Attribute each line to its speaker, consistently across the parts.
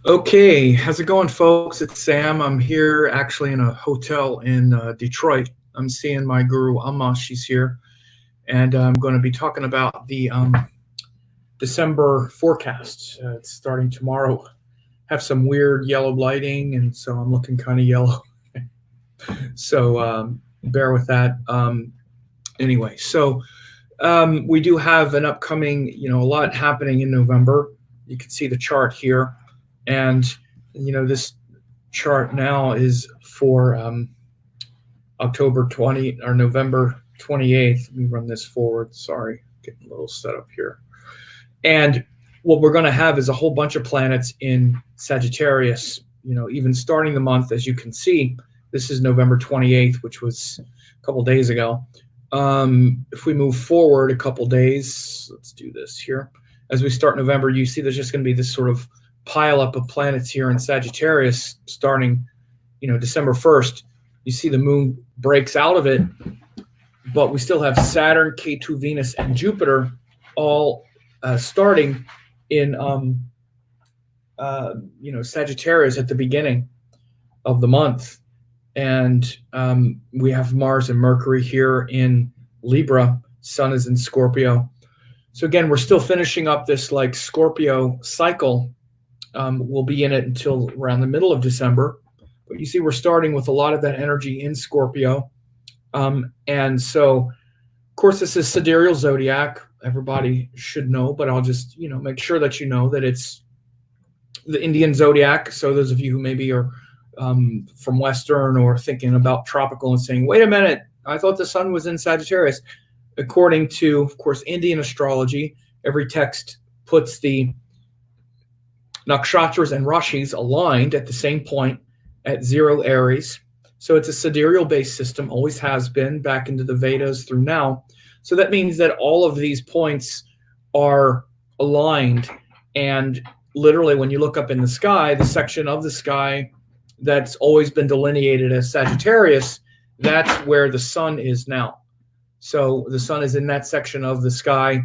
Speaker 1: Okay, how's it going, folks? It's Sam. I'm here actually in a hotel in Detroit. I'm seeing my guru Amma. She's here, and I'm going to be talking about the December forecast. It's starting tomorrow. Have some weird yellow lighting, and so I'm looking kind of yellow. So bear with that. Anyway, so we do have an upcoming, a lot happening in November. You can see the chart here. And, this chart now is for October 20 or November 28th. Let me run this forward. Sorry, getting a little set up here. And what we're going to have is a whole bunch of planets in Sagittarius, even starting the month, as you can see. This is November 28th, which was a couple days ago. If we move forward a couple days, let's do this here. As we start November, you see there's just going to be this sort of pile up of planets here in Sagittarius starting, December 1st. You see the moon breaks out of it, but we still have Saturn, K2, Venus, and Jupiter all starting in, Sagittarius at the beginning of the month. And we have Mars and Mercury here in Libra. Sun is in Scorpio. So again, we're still finishing up this like Scorpio cycle. We'll be in it until around the middle of December. But you see we're starting with a lot of that energy in Scorpio. And so, of course, this is sidereal zodiac. Everybody should know, but I'll just, make sure that you know that it's the Indian zodiac. So those of you who maybe are from Western or thinking about tropical and saying, wait a minute, I thought the sun was in Sagittarius. According to, of course, Indian astrology, every text puts the nakshatras and rashis aligned at the same point at 0 Aries. So it's a sidereal-based system, always has been, back into the Vedas through now. So that means that all of these points are aligned. And literally, when you look up in the sky, the section of the sky that's always been delineated as Sagittarius, that's where the sun is now. So the sun is in that section of the sky.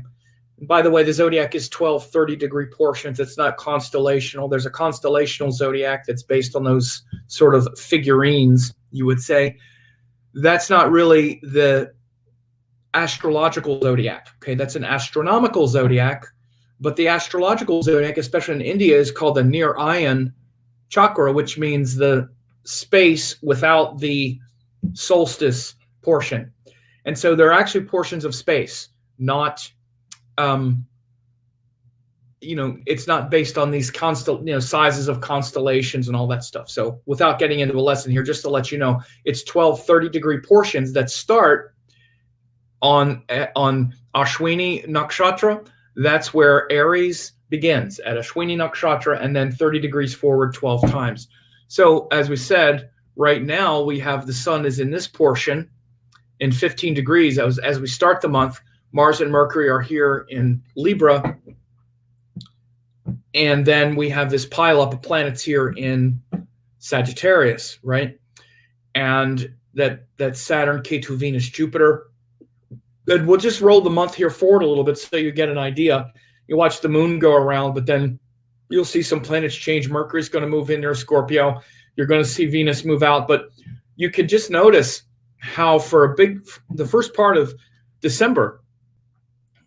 Speaker 1: By the way, the zodiac is 12 30-degree portions. It's not constellational. There's a constellational zodiac that's based on those sort of figurines, you would say. That's not really the astrological zodiac. Okay, that's an astronomical zodiac. But the astrological zodiac, especially in India, is called the Nirayan chakra, which means the space without the solstice portion. And so there are actually portions of space, not it's not based on these sizes of constellations and all that stuff. So without getting into a lesson here, just to let you know, it's 12 30-degree portions that start on Ashwini nakshatra. That's where Aries begins, at Ashwini nakshatra, and then 30 degrees forward 12 times. So as we said, right now we have the sun is in this portion in 15 degrees. As we start the month, Mars and Mercury are here in Libra. And then we have this pileup of planets here in Sagittarius, right? And that Saturn, K2, Venus, Jupiter. And we'll just roll the month here forward a little bit so you get an idea. You watch the moon go around, but then you'll see some planets change. Mercury's going to move in there, Scorpio. You're going to see Venus move out. But you could just notice how for the first part of December,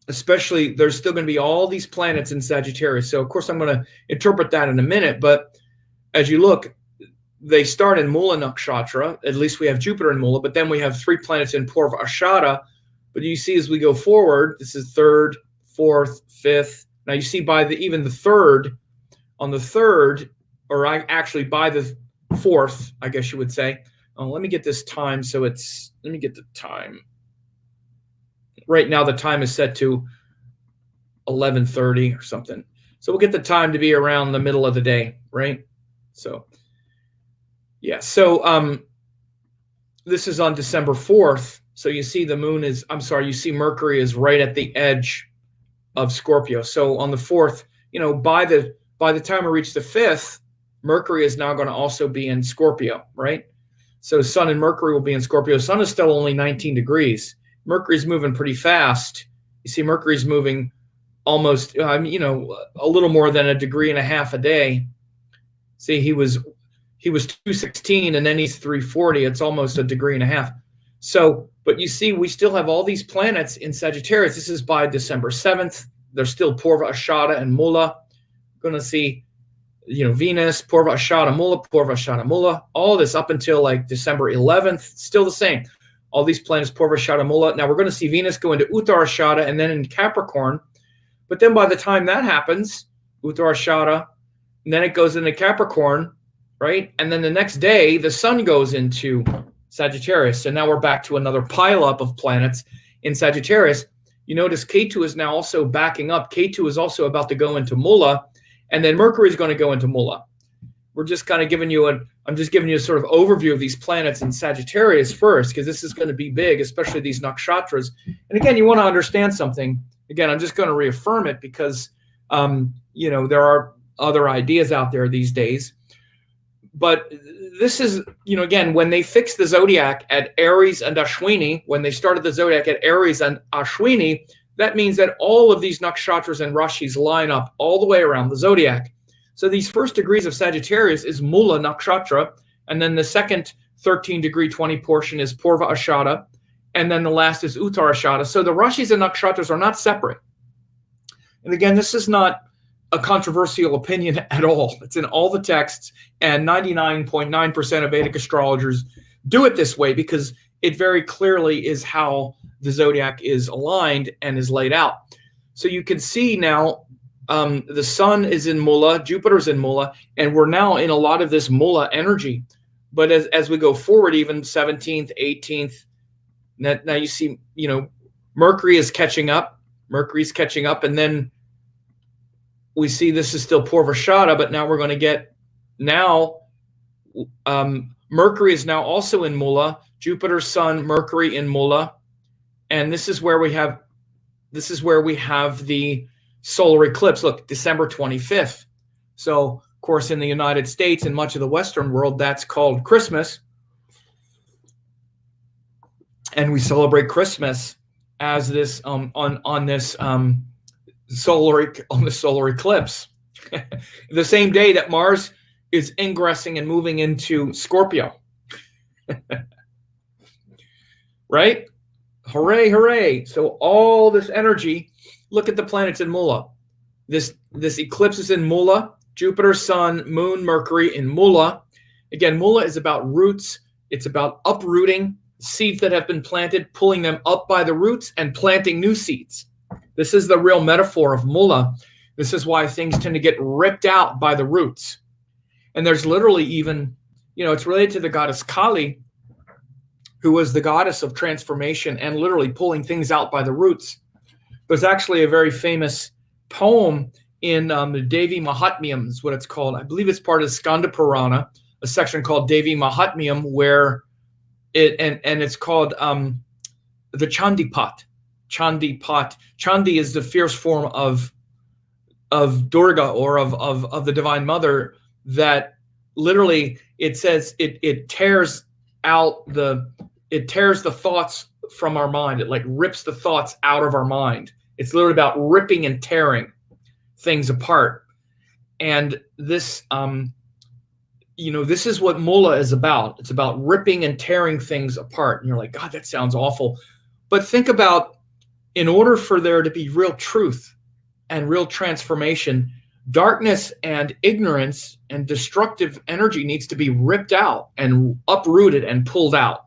Speaker 1: especially, there's still going to be all these planets in Sagittarius. So, of course, I'm going to interpret that in a minute. But as you look, they start in Moola nakshatra. At least we have Jupiter in Moola. But then we have 3 planets in Purva Ashada. But you see as we go forward, this is 3rd, 4th, 5th. Now, you see even the 3rd, on the 3rd, or actually by the 4th, I guess you would say. Let me get this time. Let me get the time. Right now, the time is set to 11:30 or something. So we'll get the time to be around the middle of the day, right? So, yeah. So this is on December 4th. So you see you see Mercury is right at the edge of Scorpio. So on the 4th, by the time we reach the 5th, Mercury is now going to also be in Scorpio, right? So Sun and Mercury will be in Scorpio. Sun is still only 19 degrees. Mercury's moving pretty fast. You see Mercury's moving almost, a little more than 1.5 degrees a day. See, he was 216 and then he's 340. It's almost a degree and a half. So, but you see, we still have all these planets in Sagittarius. This is by December 7th. There's still Purva Ashada and Moola. Going to see, Venus, Purva Ashada, Moola, all this up until like December 11th. Still the same. All these planets, Purva Ashada, Moola. Now we're going to see Venus go into Uttara Ashada and then in Capricorn. But then by the time that happens, Uttara Ashada, and then it goes into Capricorn, right? And then the next day, the sun goes into Sagittarius. So now we're back to another pileup of planets in Sagittarius. You notice Ketu is now also backing up. Ketu is also about to go into Moola, and then Mercury is going to go into Moola. We're just kind of giving you I'm just giving you a sort of overview of these planets in Sagittarius first, because this is going to be big, especially these nakshatras. And again, you want to understand something. Again, I'm just going to reaffirm it because, there are other ideas out there these days. But this is, again, when they fixed the zodiac at Aries and Ashwini, when they started the zodiac at Aries and Ashwini, that means that all of these nakshatras and rashis line up all the way around the zodiac. So these first degrees of Sagittarius is Moola nakshatra, and then the second 13 degree 20 portion is Purva Ashada, and then the last is Uttara Ashada. So the rashis and nakshatras are not separate. And again, this is not a controversial opinion at all. It's in all the texts, and 99.9% of Vedic astrologers do it this way because it very clearly is how the zodiac is aligned and is laid out. So you can see now the sun is in Moola, Jupiter's in Moola, and we're now in a lot of this Moola energy. But as we go forward, even 17th, 18th, now you see, Mercury is catching up. Mercury's catching up, and then we see this is still Purva Ashada, but now we're going to get Mercury is now also in Moola, Jupiter, Sun, Mercury in Moola, and this is where we have the solar eclipse. Look, December 25th. So, of course, in the United States and much of the Western world, that's called Christmas, and we celebrate Christmas as this on this solar eclipse. The same day that Mars is ingressing and moving into Scorpio. Right? Hooray, hooray. So all this energy, look at the planets in Moola. This eclipse is in Moola, Jupiter, Sun, Moon, Mercury in Moola. Again, Moola is about roots. It's about uprooting seeds that have been planted, pulling them up by the roots and planting new seeds. This is the real metaphor of Moola. This is why things tend to get ripped out by the roots. And there's literally even, it's related to the goddess Kali, who was the goddess of transformation and literally pulling things out by the roots. There's actually a very famous poem in the Devi Mahatmyam is what it's called. I believe it's part of Skanda Purana, a section called Devi Mahatmyam, where it's called the Chandipat. Chandi is the fierce form of Durga, or of the Divine Mother, that literally it says it tears the thoughts from our mind. It like rips the thoughts out of our mind. It's literally about ripping and tearing things apart. And this this is what Moola is about. It's about ripping and tearing things apart. And you're like, God, that sounds awful. But think about, in order for there to be real truth and real transformation, darkness and ignorance and destructive energy needs to be ripped out and uprooted and pulled out.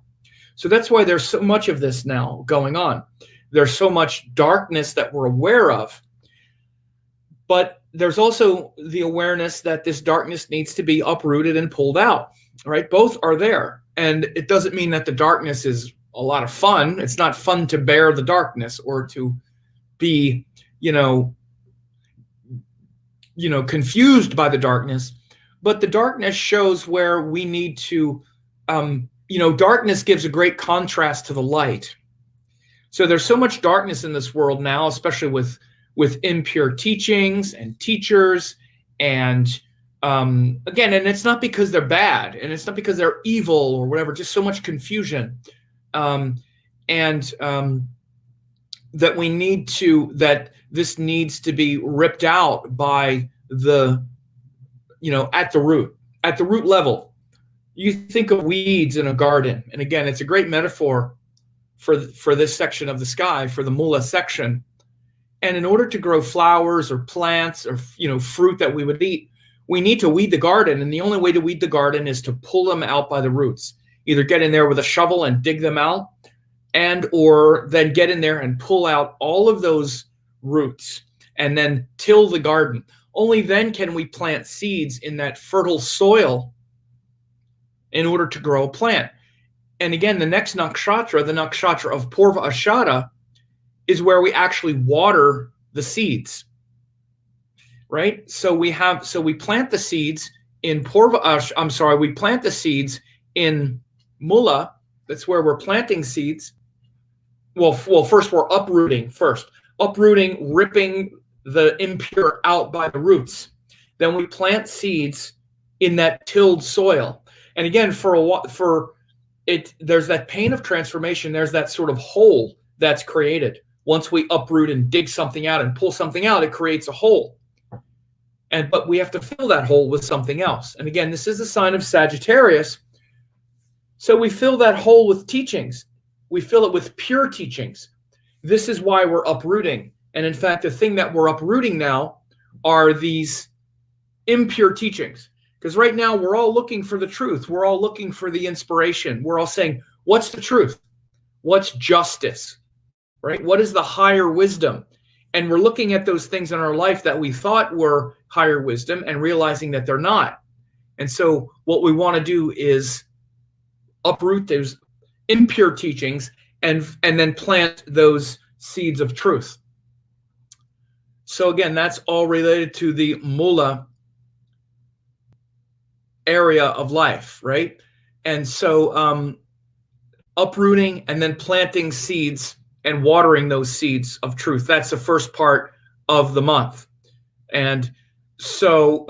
Speaker 1: So that's why there's so much of this now going on. There's so much darkness that we're aware of, but there's also the awareness that this darkness needs to be uprooted and pulled out, right? Both are there. And it doesn't mean that the darkness is a lot of fun. It's not fun to bear the darkness or to be, confused by the darkness. But the darkness shows where we need to, darkness gives a great contrast to the light. So there's so much darkness in this world now, especially with impure teachings and teachers. And again, and it's not because they're bad, and it's not because they're evil or whatever, just so much confusion. That this needs to be ripped out by at the root. at the root level, you think of weeds in a garden. And again, it's a great metaphor for this section of the sky, for the Moola section. And in order to grow flowers or plants or fruit that we would eat, we need to weed the garden. And the only way to weed the garden is to pull them out by the roots. Either get in there with a shovel and dig them out, or then get in there and pull out all of those roots and then till the garden. Only then can we plant seeds in that fertile soil in order to grow a plant. And again, the next nakshatra, the nakshatra of Purva Ashada, is where we actually water the seeds, right? So we plant the seeds in we plant the seeds in Moola. That's where we're planting seeds. Well, first we're uprooting, ripping the impure out by the roots. Then we plant seeds in that tilled soil. And again, there's that pain of transformation. There's that sort of hole that's created. Once we uproot and dig something out and pull something out, it creates a hole. But we have to fill that hole with something else. And again, this is a sign of Sagittarius. So we fill that hole with teachings. We fill it with pure teachings. This is why we're uprooting. And in fact, the thing that we're uprooting now are these impure teachings. Because right now we're all looking for the truth. We're all looking for the inspiration. We're all saying, what's the truth? What's justice? Right? What is the higher wisdom? And we're looking at those things in our life that we thought were higher wisdom and realizing that they're not. And so what we want to do is uproot those impure teachings and then plant those seeds of truth. So again, that's all related to the Moola area of life, right? And so uprooting and then planting seeds and watering those seeds of truth. That's the first part of the month. And so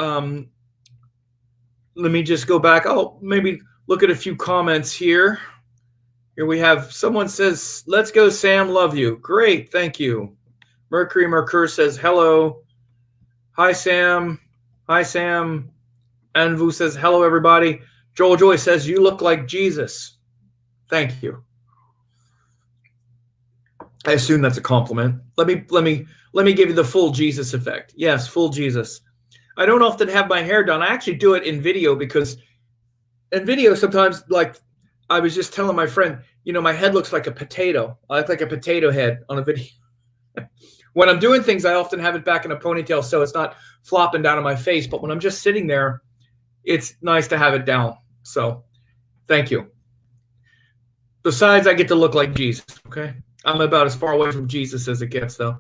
Speaker 1: let me just go back. Oh, maybe look at a few comments here. Here we have someone says, let's go, Sam, love you. Great, thank you. Mercury says, hello. Hi, Sam. Hi, Sam. Anvu says, hello, everybody. Joel Joy says, you look like Jesus. Thank you. I assume that's a compliment. Let me give you the full Jesus effect. Yes, full Jesus. I don't often have my hair done. I actually do it in video because in video sometimes, like I was just telling my friend, my head looks like a potato. I look like a potato head on a video. When I'm doing things, I often have it back in a ponytail so it's not flopping down on my face. But when I'm just sitting there, it's nice to have it down. So thank you. Besides, I get to look like Jesus, okay? I'm about as far away from Jesus as it gets, though.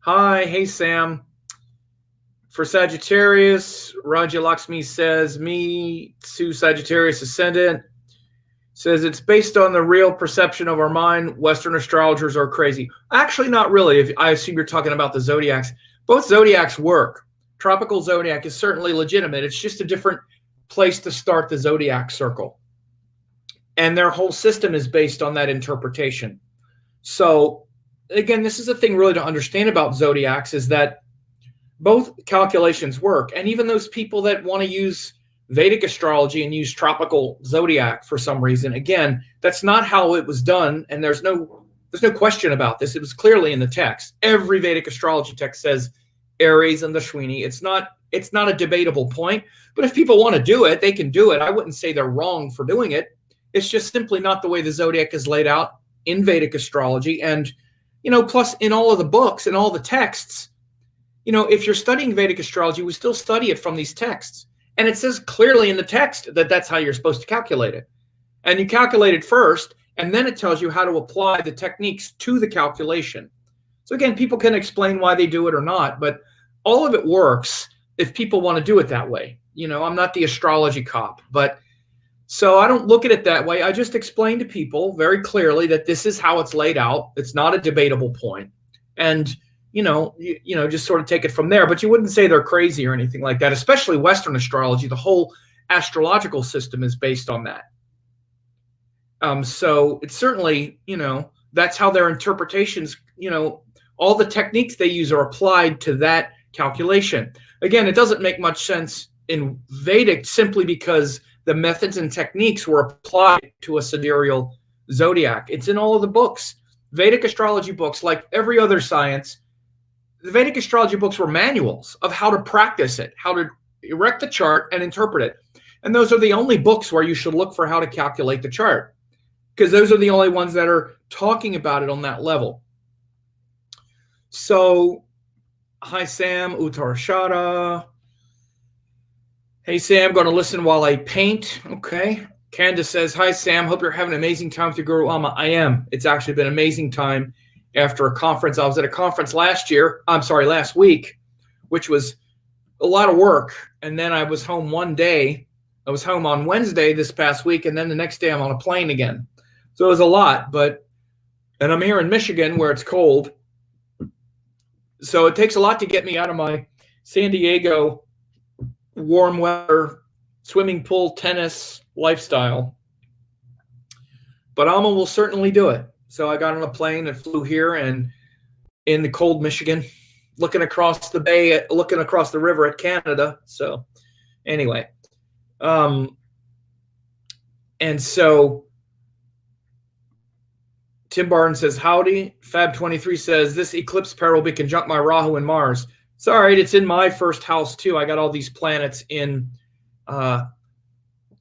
Speaker 1: Hi, hey, Sam. For Sagittarius, Raja Lakshmi says, me too, Sagittarius ascendant. Says it's based on the real perception of our mind. Western astrologers are crazy. Actually, not really. If I assume you're talking about the zodiacs. Both zodiacs work. Tropical zodiac is certainly legitimate. It's just a different place to start the zodiac circle. And their whole system is based on that interpretation. So, again, this is a thing really to understand about zodiacs is that both calculations work. And even those people that want to use Vedic astrology and use tropical zodiac for some reason, again, that's not how it was done. And there's no question about this. It was clearly in the text. Every Vedic astrology text says Aries and the Ashwini. It's not a debatable point. But if people want to do it, they can do it. I wouldn't say they're wrong for doing it. It's just simply not the way the zodiac is laid out in Vedic astrology. And, plus in all of the books and all the texts, if you're studying Vedic astrology, we still study it from these texts. And it says clearly in the text that that's how you're supposed to calculate it. And you calculate it first, and then it tells you how to apply the techniques to the calculation. So again, people can explain why they do it or not, but all of it works if people want to do it that way. I'm not the astrology cop, but so I don't look at it that way. I just explain to people very clearly that this is how it's laid out. It's not a debatable point. And just sort of take it from there. But you wouldn't say they're crazy or anything like that, especially Western astrology. The whole astrological system is based on that. So it's certainly, that's how their interpretations, all the techniques they use are applied to that calculation. Again, it doesn't make much sense in Vedic simply because the methods and techniques were applied to a sidereal zodiac. It's in all of the books. Vedic astrology books, like every other science, the Vedic astrology books were manuals of how to practice it, how to erect the chart and interpret it. And those are the only books where you should look for how to calculate the chart, because those are the only ones that are talking about it on that level. So, hi, Sam, Uttarashara. Hey, Sam, going to listen while I paint. Okay. Candace says, hi, Sam. Hope you're having an amazing time with your Guru Amma. I am. It's actually been an amazing time after a conference. I was at a conference last week, which was a lot of work. And then I was home one day. I was home on Wednesday this past week. And then the next day I'm on a plane again. So it was a lot. And I'm here in Michigan where it's cold. So it takes a lot to get me out of my San Diego warm weather, swimming pool, tennis lifestyle. But Amma will certainly do it. So I got on a plane and flew here, and in the cold Michigan, looking across the bay, looking across the river at Canada. So anyway, and so Tim Barton says, howdy. Fab23 says, this eclipse pair will be conjunct my Rahu and Mars. It's all right. It's in my first house too. I got all these planets in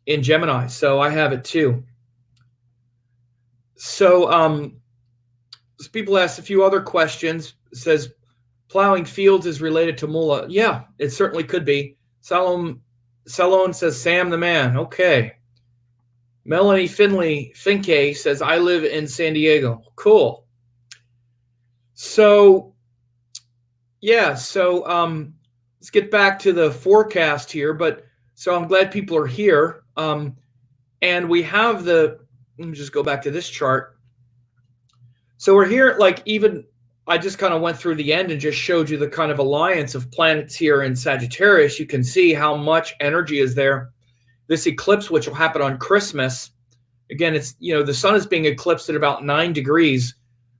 Speaker 1: Gemini, so I have it too. So people asked a few other questions. It says, plowing fields is related to Moola. Yeah, it certainly could be. Salone says, Sam the man. Okay. Melanie Finke says, I live in San Diego. Cool. So, yeah, so let's get back to the forecast here. So I'm glad people are here. And we have let me just go back to this chart. So we're here, I just kind of went through the end and just showed you the kind of alliance of planets here in Sagittarius. You can see how much energy is there. This eclipse, which will happen on Christmas, again, it's, the sun is being eclipsed at about 9 degrees,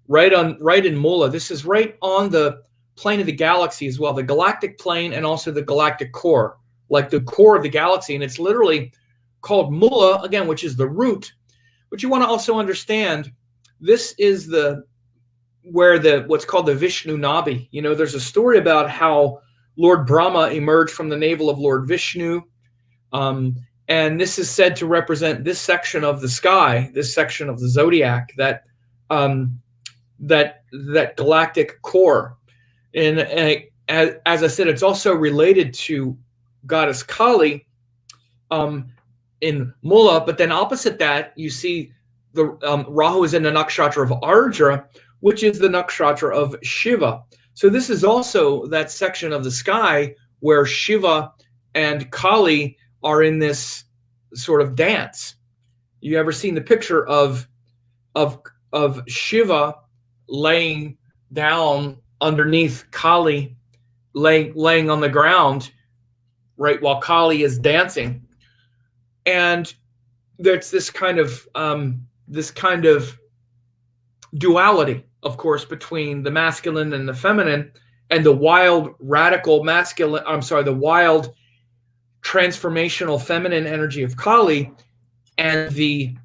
Speaker 1: right in Moola. This is right on the plane of the galaxy as well, the galactic plane and also the galactic core, like the core of the galaxy. And it's literally called Moola, again, which is the root. But you want to also understand, this is what's called the Vishnu Nabi. There's a story about how Lord Brahma emerged from the navel of Lord Vishnu. And this is said to represent this section of the sky, this section of the zodiac, that galactic core. And as I said, it's also related to goddess Kali in Moola. But then opposite that, you see the Rahu is in the nakshatra of Ardra, which is the nakshatra of Shiva. So this is also that section of the sky where Shiva and Kali are in this sort of dance. You ever seen the picture of Shiva laying down underneath Kali, laying on the ground, right, while Kali is dancing? And there's this kind of duality, of course, between the masculine and the feminine, and the wild radical masculine, the wild transformational feminine energy of Kali, and the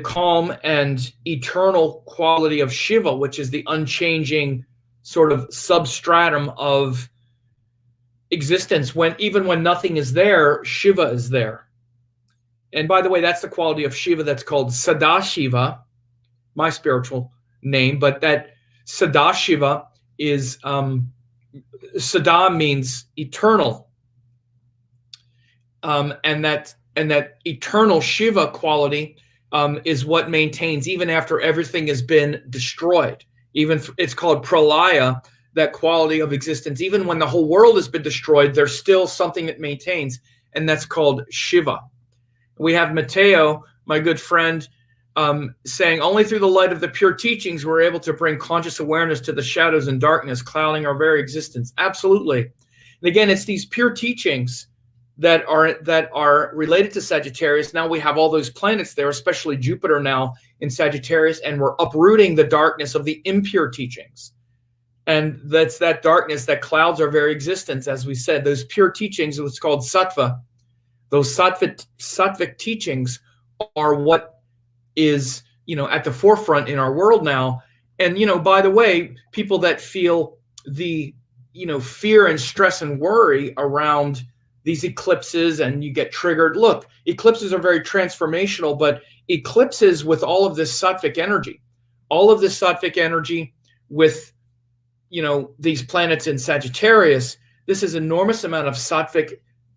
Speaker 1: calm and eternal quality of Shiva, which is the unchanging sort of substratum of existence. Even when nothing is there, Shiva is there. And by the way, that's the quality of Shiva that's called Sadashiva, my spiritual name. But that Sadashiva is Sada means eternal. And that eternal Shiva quality is what maintains even after everything has been destroyed. It's called pralaya, that quality of existence. Even when the whole world has been destroyed, there's still something that maintains, and that's called Shiva. We have Matteo, my good friend, saying, only through the light of the pure teachings we're able to bring conscious awareness to the shadows and darkness clouding our very existence. Absolutely. And again, it's these pure teachings that are related to Sagittarius. Now we have all those planets there, especially Jupiter now in Sagittarius, and we're uprooting the darkness of the impure teachings. And that's that darkness, that clouds our very existence. As we said, those pure teachings, what's called sattva, those sattvic teachings are what is, at the forefront in our world now. And, by the way, people that feel the, fear and stress and worry around these eclipses and you get triggered. Look, eclipses are very transformational, but eclipses with all of this sattvic energy, with, these planets in Sagittarius, this is enormous amount of sattvic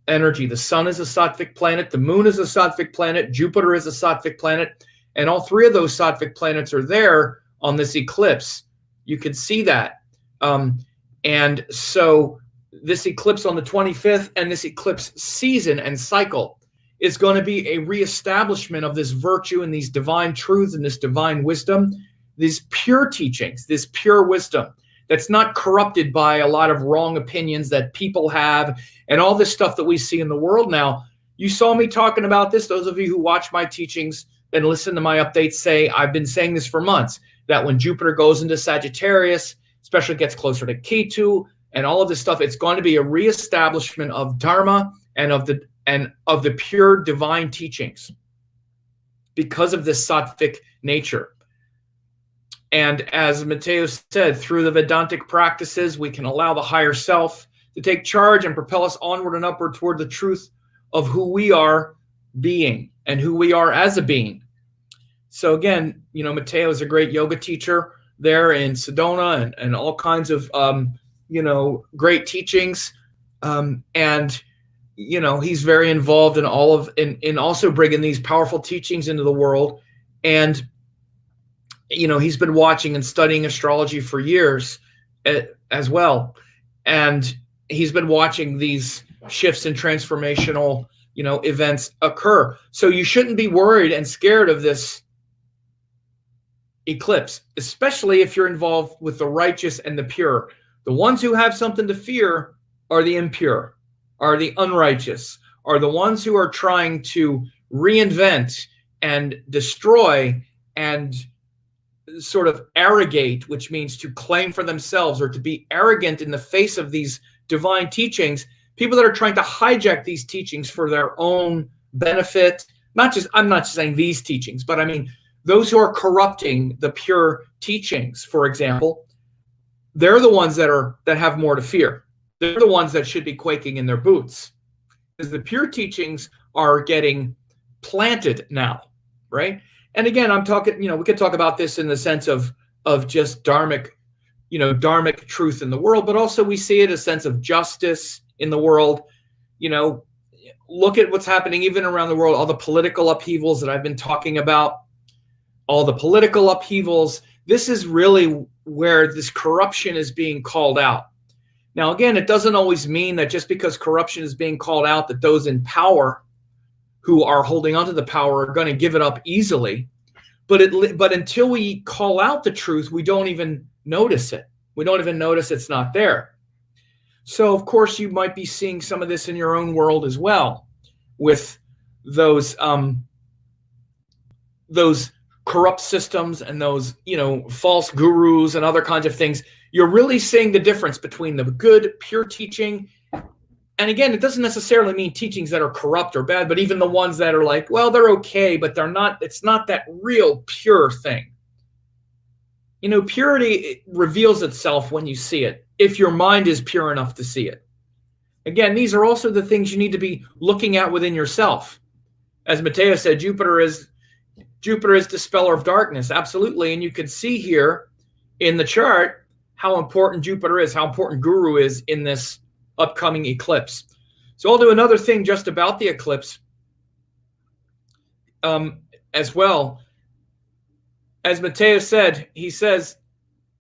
Speaker 1: energy. The sun is a sattvic planet. The moon is a sattvic planet. Jupiter is a sattvic planet. And all three of those sattvic planets are there on this eclipse. You can see that. And so this eclipse on the 25th and this eclipse season and cycle is going to be a reestablishment of this virtue and these divine truths and this divine wisdom, these pure teachings, this pure wisdom that's not corrupted by a lot of wrong opinions that people have and all this stuff that we see in the world now. You saw me talking about this. Those of you who watch my teachings and listen to my updates say, I've been saying this for months, that when Jupiter goes into Sagittarius, especially gets closer to Ketu and all of this stuff, it's going to be a reestablishment of Dharma and of the pure divine teachings because of this sattvic nature. And as Matteo said, through the Vedantic practices, we can allow the higher self to take charge and propel us onward and upward toward the truth of who we are being and who we are as a being. So again, Matteo is a great yoga teacher there in Sedona and all kinds of, great teachings. And he's very involved in all of, in also bringing these powerful teachings into the world. And he's been watching and studying astrology for years as well. And he's been watching these shifts and transformational, events occur. So you shouldn't be worried and scared of this eclipse, especially if you're involved with the righteous and the pure. The ones who have something to fear are the impure, are the unrighteous, are the ones who are trying to reinvent and destroy and sort of arrogate, which means to claim for themselves or to be arrogant in the face of these divine teachings. People that are trying to hijack these teachings for their own benefit. I'm not just saying these teachings, but I mean those who are corrupting the pure teachings, for example, they're the ones that have more to fear. They're the ones that should be quaking in their boots, because the pure teachings are getting planted now, right? And again, I'm talking, we could talk about this in the sense of just dharmic truth in the world, but also we see it as a sense of justice in the world. Look at what's happening even around the world, all the political upheavals that I've been talking about, all the political upheavals. This is really where this corruption is being called out. Now, again, it doesn't always mean that just because corruption is being called out, that those in power who are holding onto the power are going to give it up easily. But until we call out the truth, we don't even notice it. We don't even notice it's not there. So, of course, you might be seeing some of this in your own world as well, with those corrupt systems and those, false gurus and other kinds of things. You're really seeing the difference between the good, pure teaching. And again, it doesn't necessarily mean teachings that are corrupt or bad, but even the ones that are like, well, they're okay, but they're not, it's not that real pure thing. Purity reveals itself when you see it, if your mind is pure enough to see it. Again, these are also the things you need to be looking at within yourself. As Matteo said, Jupiter is dispeller of darkness, absolutely. And you can see here in the chart how important Jupiter is, how important Guru is in this upcoming eclipse. So I'll do another thing just about the eclipse as well. As Matteo said, he says,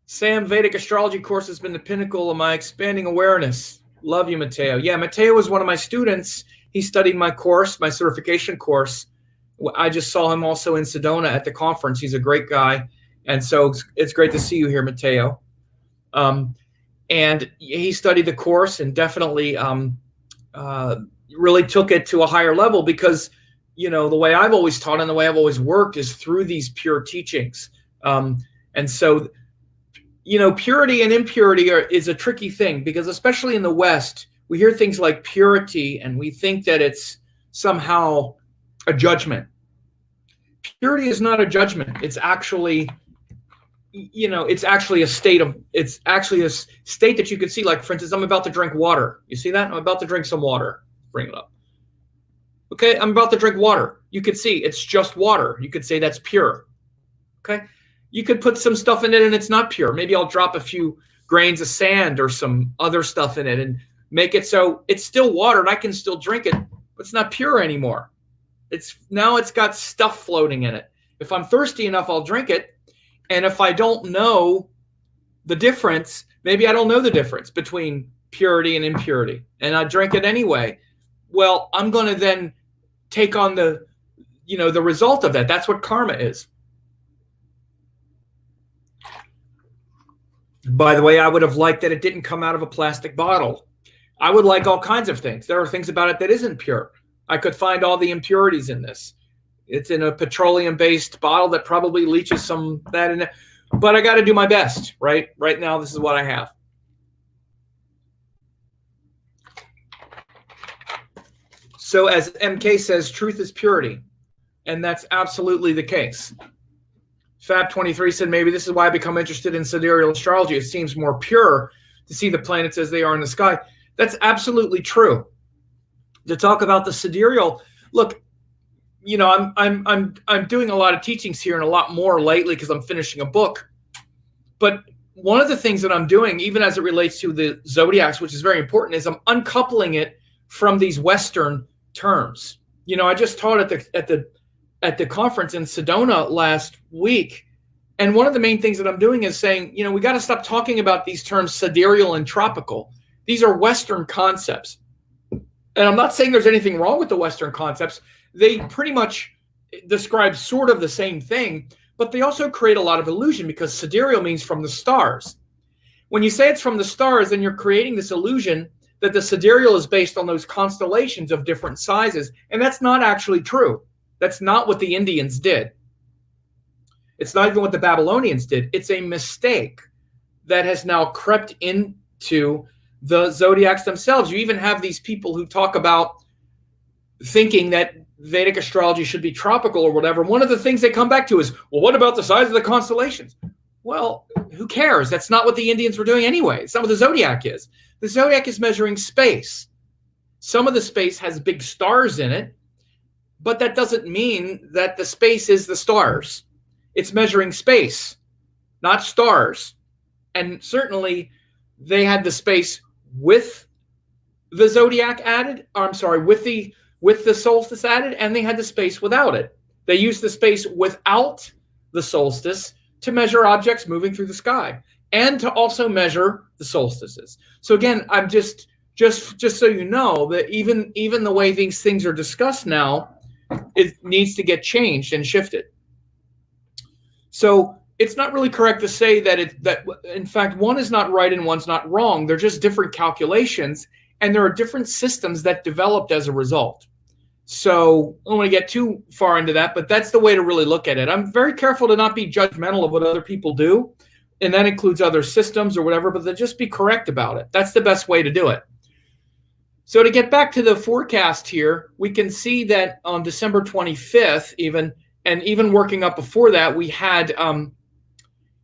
Speaker 1: Sam, Vedic astrology course has been the pinnacle of my expanding awareness. Love you, Matteo. Yeah, Matteo was one of my students. He studied my course, my certification course. I just saw him also in Sedona at the conference. He's a great guy. And so it's great to see you here, Matteo. And he studied the course and definitely really took it to a higher level because, the way I've always taught and the way I've always worked is through these pure teachings. And so purity and impurity is a tricky thing, because especially in the West, we hear things like purity and we think that it's somehow a judgment. Purity is not a judgment. It's actually, it's actually a state that you could see. Like, for instance, I'm about to drink water. You see that? I'm about to drink some water. Bring it up. Okay, I'm about to drink water. You could see it's just water. You could say that's pure. Okay, you could put some stuff in it and it's not pure. Maybe I'll drop a few grains of sand or some other stuff in it and make it so it's still water and I can still drink it, but it's not pure anymore. Now it's got stuff floating in it. If I'm thirsty enough, I'll drink it. And if I don't know the difference, maybe I don't know the difference between purity and impurity, and I drink it anyway. Well, I'm going to then take on the result of that. That's what karma is. By the way, I would have liked that it didn't come out of a plastic bottle. I would like all kinds of things. There are things about it that isn't pure. I could find all the impurities in this. It's in a petroleum-based bottle that probably leaches some of that in it. But I got to do my best, right? Right now, this is what I have. So as MK says, truth is purity. And that's absolutely the case. Fab23 said, maybe this is why I become interested in sidereal astrology. It seems more pure to see the planets as they are in the sky. That's absolutely true. To talk about the sidereal, look, I'm doing a lot of teachings here and a lot more lately because I'm finishing a book. But one of the things that I'm doing, even as it relates to the zodiacs, which is very important, is I'm uncoupling it from these Western terms. I just taught at the conference in Sedona last week, and one of the main things that I'm doing is saying, we got to stop talking about these terms sidereal and tropical. These are Western concepts. And I'm not saying there's anything wrong with the Western concepts. They pretty much describe sort of the same thing, but they also create a lot of illusion because sidereal means from the stars. When you say it's from the stars, then you're creating this illusion that the sidereal is based on those constellations of different sizes, and that's not actually true. That's not what the Indians did. It's not even what the Babylonians did. It's a mistake that has now crept into the zodiacs themselves. You even have these people who talk about thinking that Vedic astrology should be tropical or whatever. One of the things they come back to is, well, what about the size of the constellations? Well, who cares? That's not what the Indians were doing anyway. It's not what the zodiac is. The zodiac is measuring space. Some of the space has big stars in it, but that doesn't mean that the space is the stars. It's measuring space, not stars. And certainly they had the space with the zodiac added, with the solstice added, and they had the space without it. They used the space without the solstice to measure objects moving through the sky and to also measure the solstices. So again, I'm just so you know that even the way these things are discussed now, it needs to get changed and shifted. So it's not really correct to say that in fact one is not right and one's not wrong. They're just different calculations, and there are different systems that developed as a result. So I don't want to get too far into that, but that's the way to really look at it. I'm very careful to not be judgmental of what other people do, and that includes other systems or whatever, but to just be correct about it. That's the best way to do it. So to get back to the forecast here, we can see that on December 25th even working up before that, we had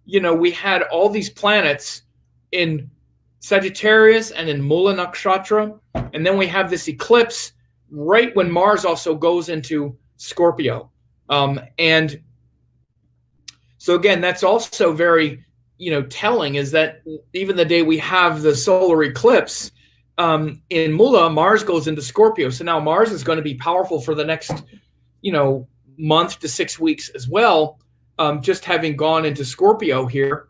Speaker 1: we had all these planets in Sagittarius and in Moola nakshatra, and then we have this eclipse right when Mars also goes into Scorpio. And so again, that's also very telling, is that even the day we have the solar eclipse in Moola, Mars goes into Scorpio. So now Mars is going to be powerful for the next month to 6 weeks as well, just having gone into Scorpio here.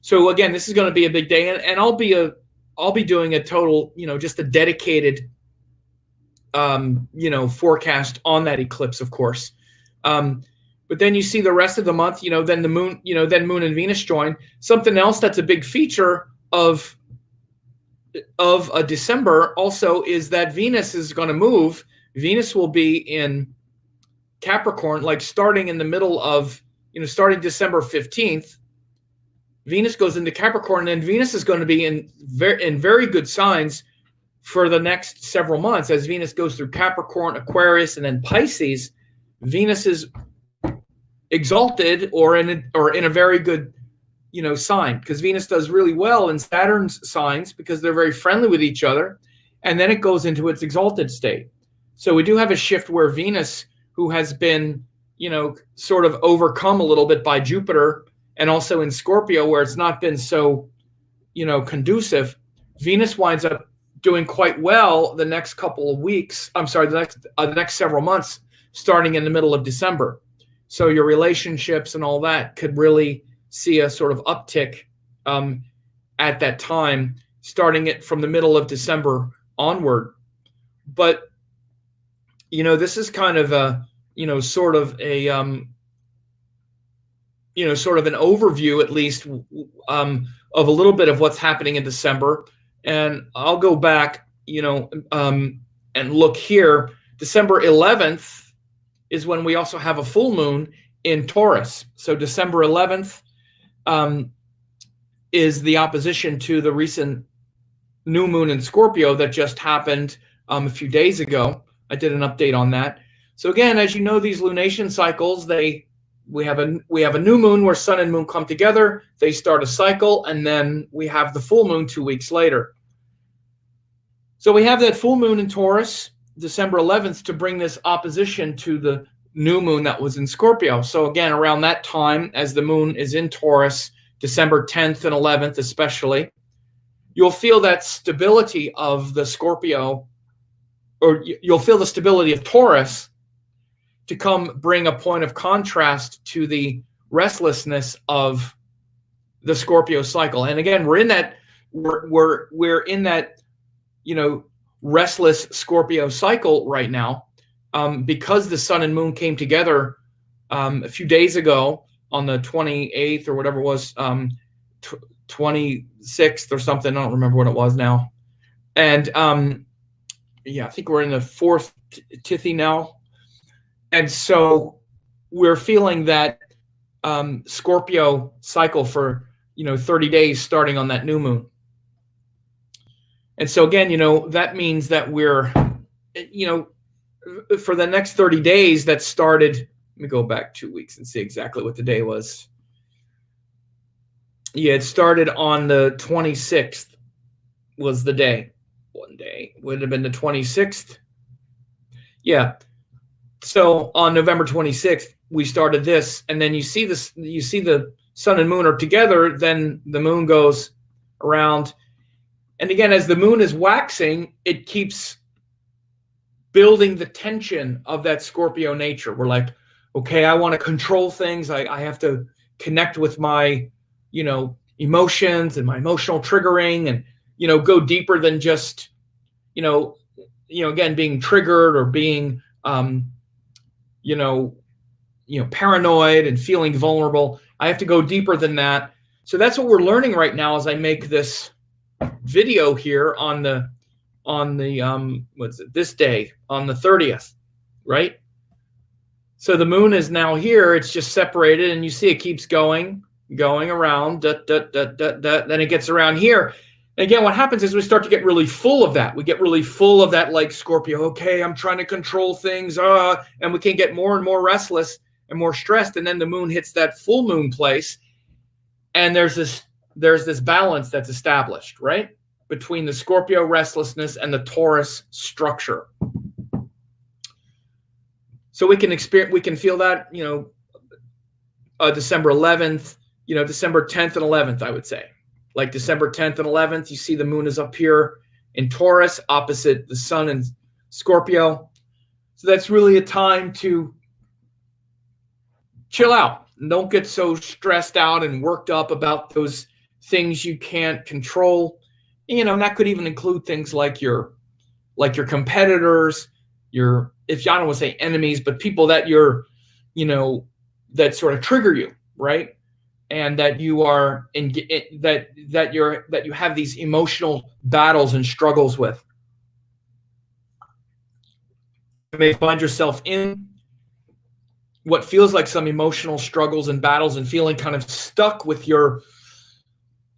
Speaker 1: So again, this is going to be a big day, and I'll be doing a total, just a dedicated, forecast on that eclipse, of course. But then you see the rest of the month, then the moon, then Moon and Venus join. Something else that's a big feature of a December also is that Venus is going to move. Venus will be in Capricorn, like starting in the middle of, starting December 15th. Venus goes into Capricorn, and Venus is going to be in very good signs for the next several months as Venus goes through Capricorn, Aquarius, and then Pisces. Venus is exalted or in a very good sign, because Venus does really well in Saturn's signs because they're very friendly with each other, and then it goes into its exalted state. So we do have a shift where Venus, who has been sort of overcome a little bit by Jupiter, and also in Scorpio where it's not been so conducive, Venus winds up doing quite well the next couple of weeks. I'm sorry, the next several months, starting in the middle of December. So your relationships and all that could really see a sort of uptick at that time, starting it from the middle of December onward. But this is kind of a sort of a sort of an overview, at least, of a little bit of what's happening in December. And I'll go back, and look here. December 11th is when we also have a full moon in Taurus. So December 11th is the opposition to the recent new moon in Scorpio that just happened a few days ago. I did an update on that. So again, as you know, these lunation cycles, we have a new moon where sun and moon come together. They start a cycle, and then we have the full moon 2 weeks later. So we have that full moon in Taurus, December 11th, to bring this opposition to the new moon that was in Scorpio. So again, around that time, as the moon is in Taurus, December 10th and 11th especially, you'll feel that stability of the Scorpio, or you'll feel the stability of Taurus to come bring a point of contrast to the restlessness of the Scorpio cycle. And again, we're in that restless Scorpio cycle right now, because the sun and moon came together a few days ago on the 28th or whatever it was, 26th or something. I don't remember what it was now. And I think we're in the fourth Tithi now. And so we're feeling that Scorpio cycle for 30 days starting on that new moon. And so again, that means that we're, for the next 30 days that started, let me go back 2 weeks and see exactly what the day was. Yeah, it started on the 26th was the day. One day would have been the 26th. Yeah. So on November 26th, we started this, and then you see the sun and moon are together, then the moon goes around. And again, as the moon is waxing, it keeps building the tension of that Scorpio nature. We're like, okay, I want to control things. I have to connect with my, emotions and my emotional triggering, and, go deeper than just, again, being triggered or being, paranoid and feeling vulnerable. I have to go deeper than that. So that's what we're learning right now as I make this video here on the this day on the 30th, right? So the moon is now here. It's just separated, and you see it keeps going around. Then it gets around here. And again, what happens is we start to get really full of that. We get really full of that, like Scorpio. Okay, I'm trying to control things, and we can get more and more restless and more stressed. And then the moon hits that full moon place, and there's this balance that's established, right, between the Scorpio restlessness and the Taurus structure. So we can feel that, December 11th, December 10th and 11th, I would say. Like December 10th and 11th, you see the moon is up here in Taurus, opposite the sun in Scorpio. So that's really a time to chill out. Don't get so stressed out and worked up about those things you can't control. And that could even include things like your competitors, if I don't want to say enemies, but people that that sort of trigger you, right? And that you are that you have these emotional battles and struggles with. You may find yourself in what feels like some emotional struggles and battles, and feeling kind of stuck with your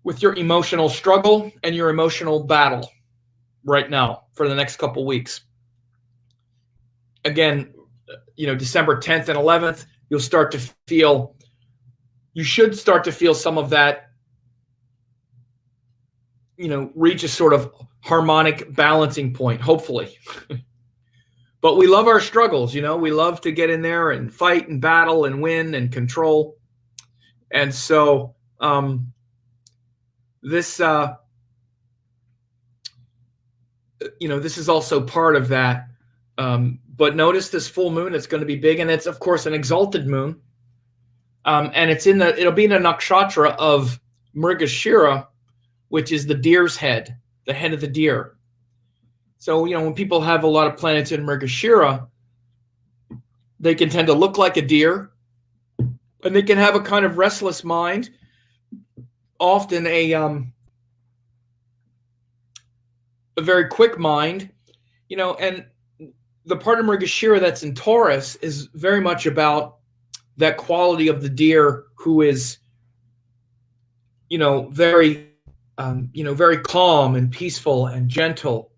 Speaker 1: with your emotional struggle and your emotional battle right now for the next couple weeks. Again, December 10th and 11th, you should start to feel some of that, reach a sort of harmonic balancing point, hopefully. But we love our struggles, we love to get in there and fight and battle and win and control. And so this is also part of that. But notice this full moon, it's going to be big, and it's of course an exalted moon. And it'll be in the nakshatra of Mrigashira, which is the deer's head, the head of the deer. So, when people have a lot of planets in Mrigashira, they can tend to look like a deer, and they can have a kind of restless mind, often a very quick mind, and the part of Mrigashira that's in Taurus is very much about that quality of the deer who is, very, very calm and peaceful and gentle.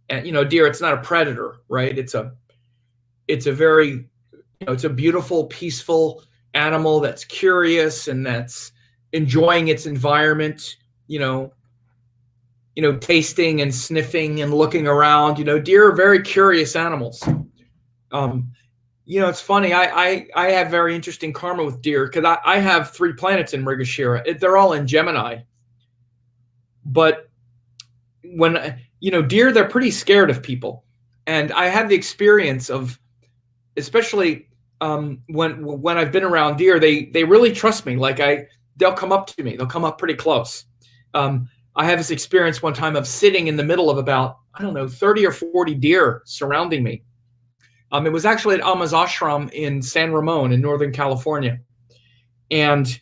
Speaker 1: And, deer, it's not a predator, right? It's a very, it's a beautiful, peaceful animal that's curious and that's enjoying its environment, tasting and sniffing and looking around. Deer are very curious animals. It's funny. I have very interesting karma with deer because I have 3 planets in Mrigashira. They're all in Gemini. But when, deer, they're pretty scared of people. And I have the experience of, especially when I've been around deer, they really trust me. Like they'll come up to me. They'll come up pretty close. I have this experience one time of sitting in the middle of about, 30 or 40 deer surrounding me. It was actually at Amma's ashram in San Ramon in Northern California. And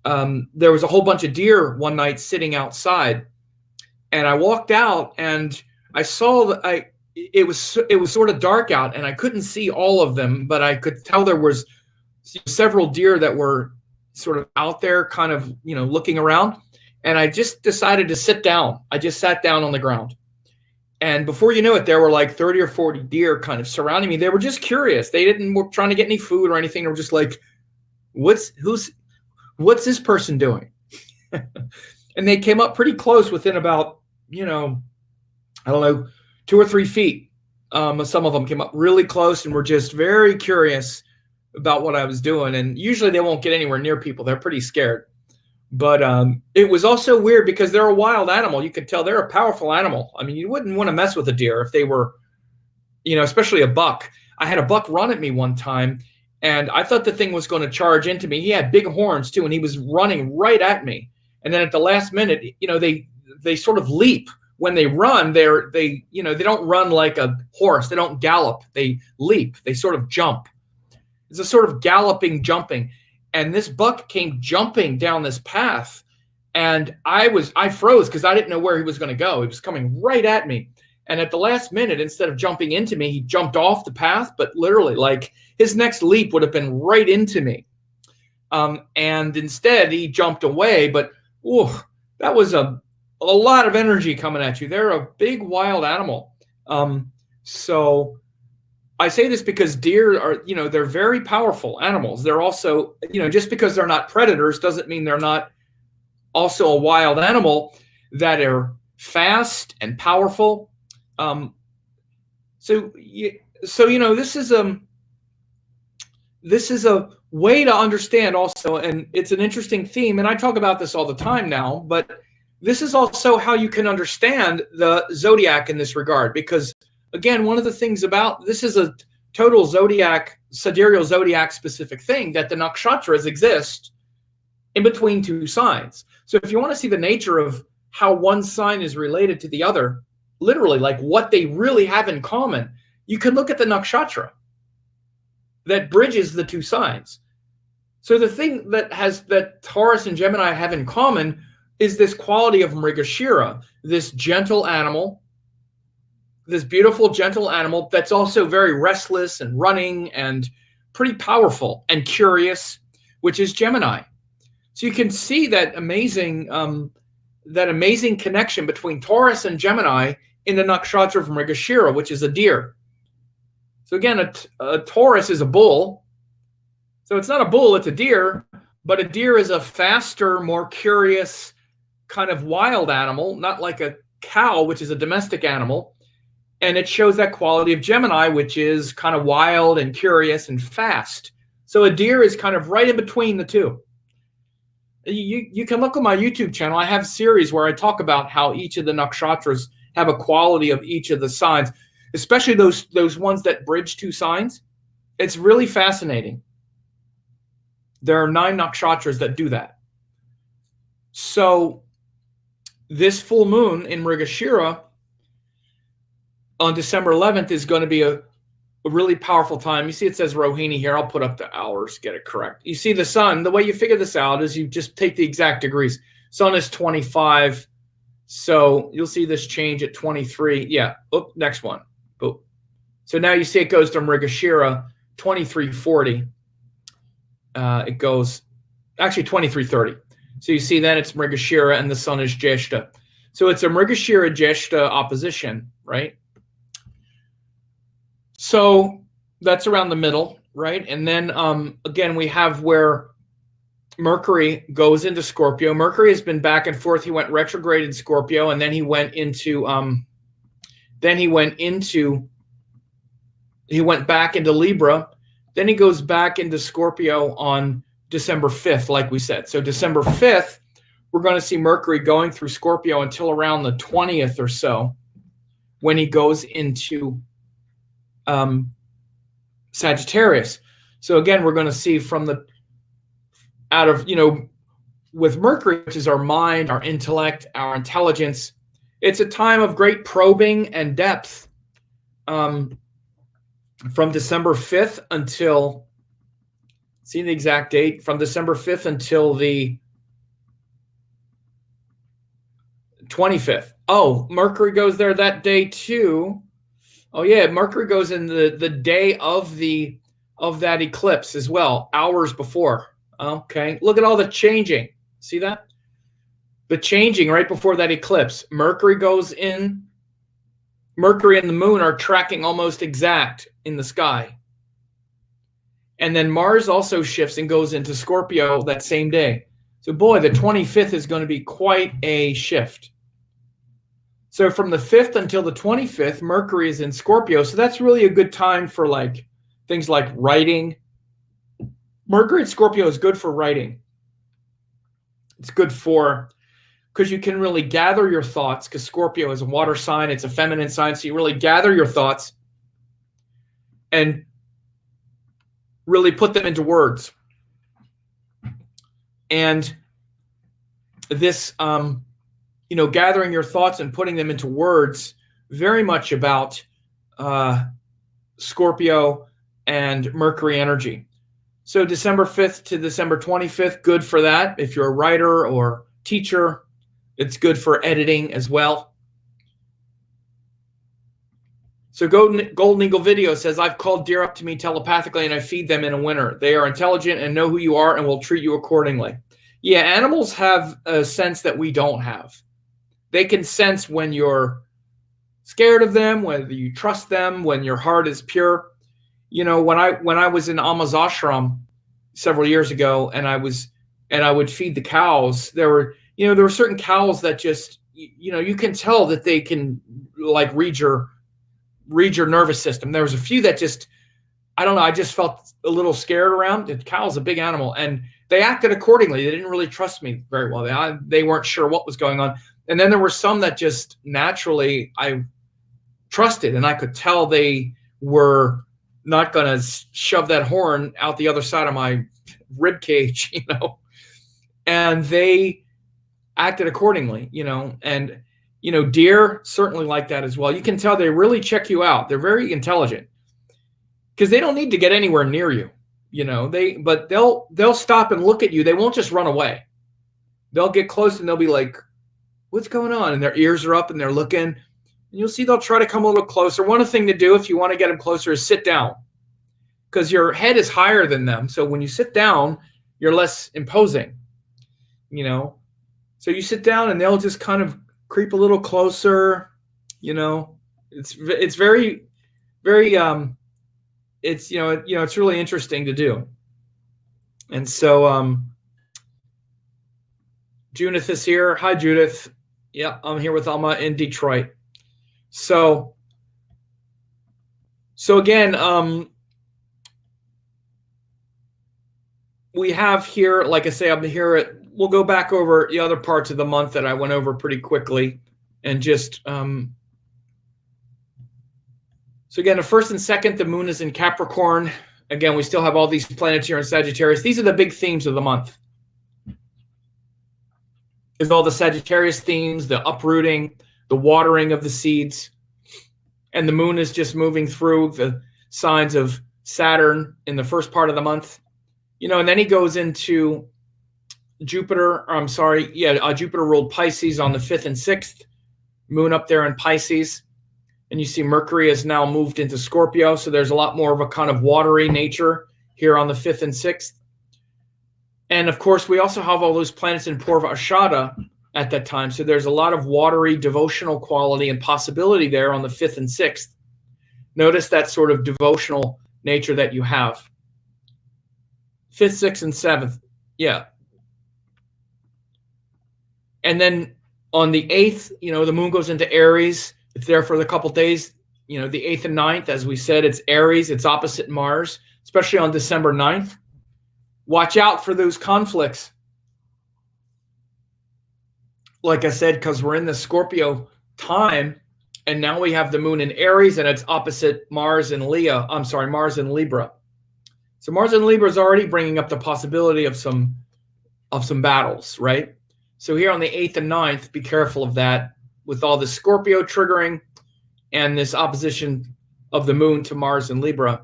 Speaker 1: there was a whole bunch of deer one night sitting outside. And I walked out and I saw it was sort of dark out and I couldn't see all of them, but I could tell there was several deer that were sort of out there kind of, looking around. And I just decided to sit down. I just sat down on the ground. And before you knew it, there were like 30 or 40 deer kind of surrounding me. They were just curious. They were trying to get any food or anything. They were just like, what's this person doing? And they came up pretty close within about, 2 or 3 feet. Some of them came up really close and were just very curious about what I was doing. And usually they won't get anywhere near people. They're pretty scared. But it was also weird because they're a wild animal. You could tell they're a powerful animal. I mean, you wouldn't want to mess with a deer if they were, especially a buck. I had a buck run at me one time, and I thought the thing was going to charge into me. He had big horns too, and he was running right at me. And then at the last minute, they sort of leap. When they run, they don't run like a horse. They don't gallop. They leap. They sort of jump. It's a sort of galloping, jumping. And this buck came jumping down this path, and I froze because I didn't know where he was going to go. He was coming right at me. And at the last minute, instead of jumping into me, he jumped off the path, but literally, like, his next leap would have been right into me. And instead, he jumped away, but that was a lot of energy coming at you. They're a big, wild animal. So I say this because deer are, they're very powerful animals. They're also, just because they're not predators doesn't mean they're not also a wild animal that are fast and powerful. So this is a way to understand also, and it's an interesting theme. And I talk about this all the time now, but this is also how you can understand the zodiac in this regard, because again, one of the things about this is a total sidereal zodiac specific thing, that the nakshatras exist in between 2 signs. So if you want to see the nature of how one sign is related to the other, literally like what they really have in common, you can look at the nakshatra that bridges the 2 signs. So the thing that Taurus and Gemini have in common is this quality of Mrigashira, this gentle animal, this beautiful, gentle animal that's also very restless and running and pretty powerful and curious, which is Gemini. So you can see that amazing that amazing connection between Taurus and Gemini in the nakshatra of Mrigashira, which is a deer. So again, a Taurus is a bull. So it's not a bull, it's a deer, but a deer is a faster, more curious kind of wild animal, not like a cow, which is a domestic animal. And it shows that quality of Gemini, which is kind of wild and curious and fast. So a deer is kind of right in between the two. You can look on my YouTube channel. I have a series where I talk about how each of the nakshatras have a quality of each of the signs, especially those ones that bridge two signs. It's really fascinating. There are 9 nakshatras that do that. So this full moon in Mrigashira on December 11th is going to be a really powerful time. You see it says Rohini here. I'll put up the hours, get it correct. You see the sun, the way you figure this out is you just take the exact degrees. Sun is 25. So you'll see this change at 23. Yeah. Oh, next one. Oh. So now you see it goes to Mrigashira 2340. It goes actually 2330. So you see then it's Mrigashira and the sun is Jeshta. So it's a Mrigashira Jeshta opposition, right? So that's around the middle, right? And then again, we have where Mercury goes into Scorpio. Mercury has been back and forth. He went retrograde in Scorpio, and then he went back into Libra. Then he goes back into Scorpio on December 5th, like we said. So December 5th, we're going to see Mercury going through Scorpio until around the 20th or so, when he goes into Sagittarius. So again, we're going to see with Mercury, which is our mind, our intellect, our intelligence, it's a time of great probing and depth from December 5th until, see the exact date, from December 5th until the 25th. Oh, Mercury goes there that day too. Oh yeah, Mercury goes in the day of that eclipse as well, hours before. Okay, look at all the changing. See that? The changing right before that eclipse. Mercury goes in. Mercury and the moon are tracking almost exact in the sky. And then Mars also shifts and goes into Scorpio that same day. So boy, the 25th is going to be quite a shift. So from the 5th until the 25th, Mercury is in Scorpio. So that's really a good time for like things like writing. Mercury in Scorpio is good for writing. It's good for, because you can really gather your thoughts, because Scorpio is a water sign. It's a feminine sign. So you really gather your thoughts and really put them into words. And this, gathering your thoughts and putting them into words, very much about Scorpio and Mercury energy. So December 5th to December 25th, good for that. If you're a writer or teacher, it's good for editing as well. So Golden Eagle Video says, I've called deer up to me telepathically and I feed them in a winter. They are intelligent and know who you are and will treat you accordingly. Yeah, animals have a sense that we don't have. They can sense when you're scared of them, whether you trust them, when your heart is pure. You know, when I was in Amma's ashram several years ago, and I would feed the cows, there were certain cows that just, you can tell that they can like read your nervous system. There was a few that just, I don't know, I just felt a little scared around. The cow's a big animal, and they acted accordingly. They didn't really trust me very well. They weren't sure what was going on. And then there were some that just naturally I trusted, and I could tell they were not going to shove that horn out the other side of my rib cage, and they acted accordingly, and, deer certainly like that as well. You can tell they really check you out. They're very intelligent because they don't need to get anywhere near you, but they'll stop and look at you. They won't just run away. They'll get close and they'll be like, what's going on? And their ears are up and they're looking. And you'll see they'll try to come a little closer. One thing to do if you want to get them closer is sit down, because your head is higher than them. So when you sit down, you're less imposing, So you sit down and they'll just kind of creep a little closer. You know, it's very, very it's it's really interesting to do. And so Judith is here. Hi, Judith. Yeah, I'm here with Alma in Detroit. So again, we have here, like I say, I'm here. We'll go back over the other parts of the month that I went over pretty quickly, and just so again, the first and second, the moon is in Capricorn. Again, we still have all these planets here in Sagittarius. These are the big themes of the month. Is all the Sagittarius themes, the uprooting, the watering of the seeds. And the moon is just moving through the signs of Saturn in the first part of the month. And then he goes into Jupiter. Jupiter ruled Pisces on the 5th and 6th. Moon up there in Pisces. And you see Mercury has now moved into Scorpio. So there's a lot more of a kind of watery nature here on the 5th and 6th. And of course, we also have all those planets in Purva Ashada at that time. So there's a lot of watery devotional quality and possibility there on the 5th and 6th. Notice that sort of devotional nature that you have. 5th, 6th, and 7th. Yeah. And then on the 8th, the moon goes into Aries. It's there for a couple days. The 8th and 9th, as we said, it's Aries. It's opposite Mars, especially on December 9th. Watch out for those conflicts. Like I said, because we're in the Scorpio time, and now we have the moon in Aries, and it's opposite Mars and Mars and Libra. So Mars and Libra is already bringing up the possibility of some battles, right? So here on the 8th and 9th, be careful of that with all the Scorpio triggering and this opposition of the moon to Mars and Libra.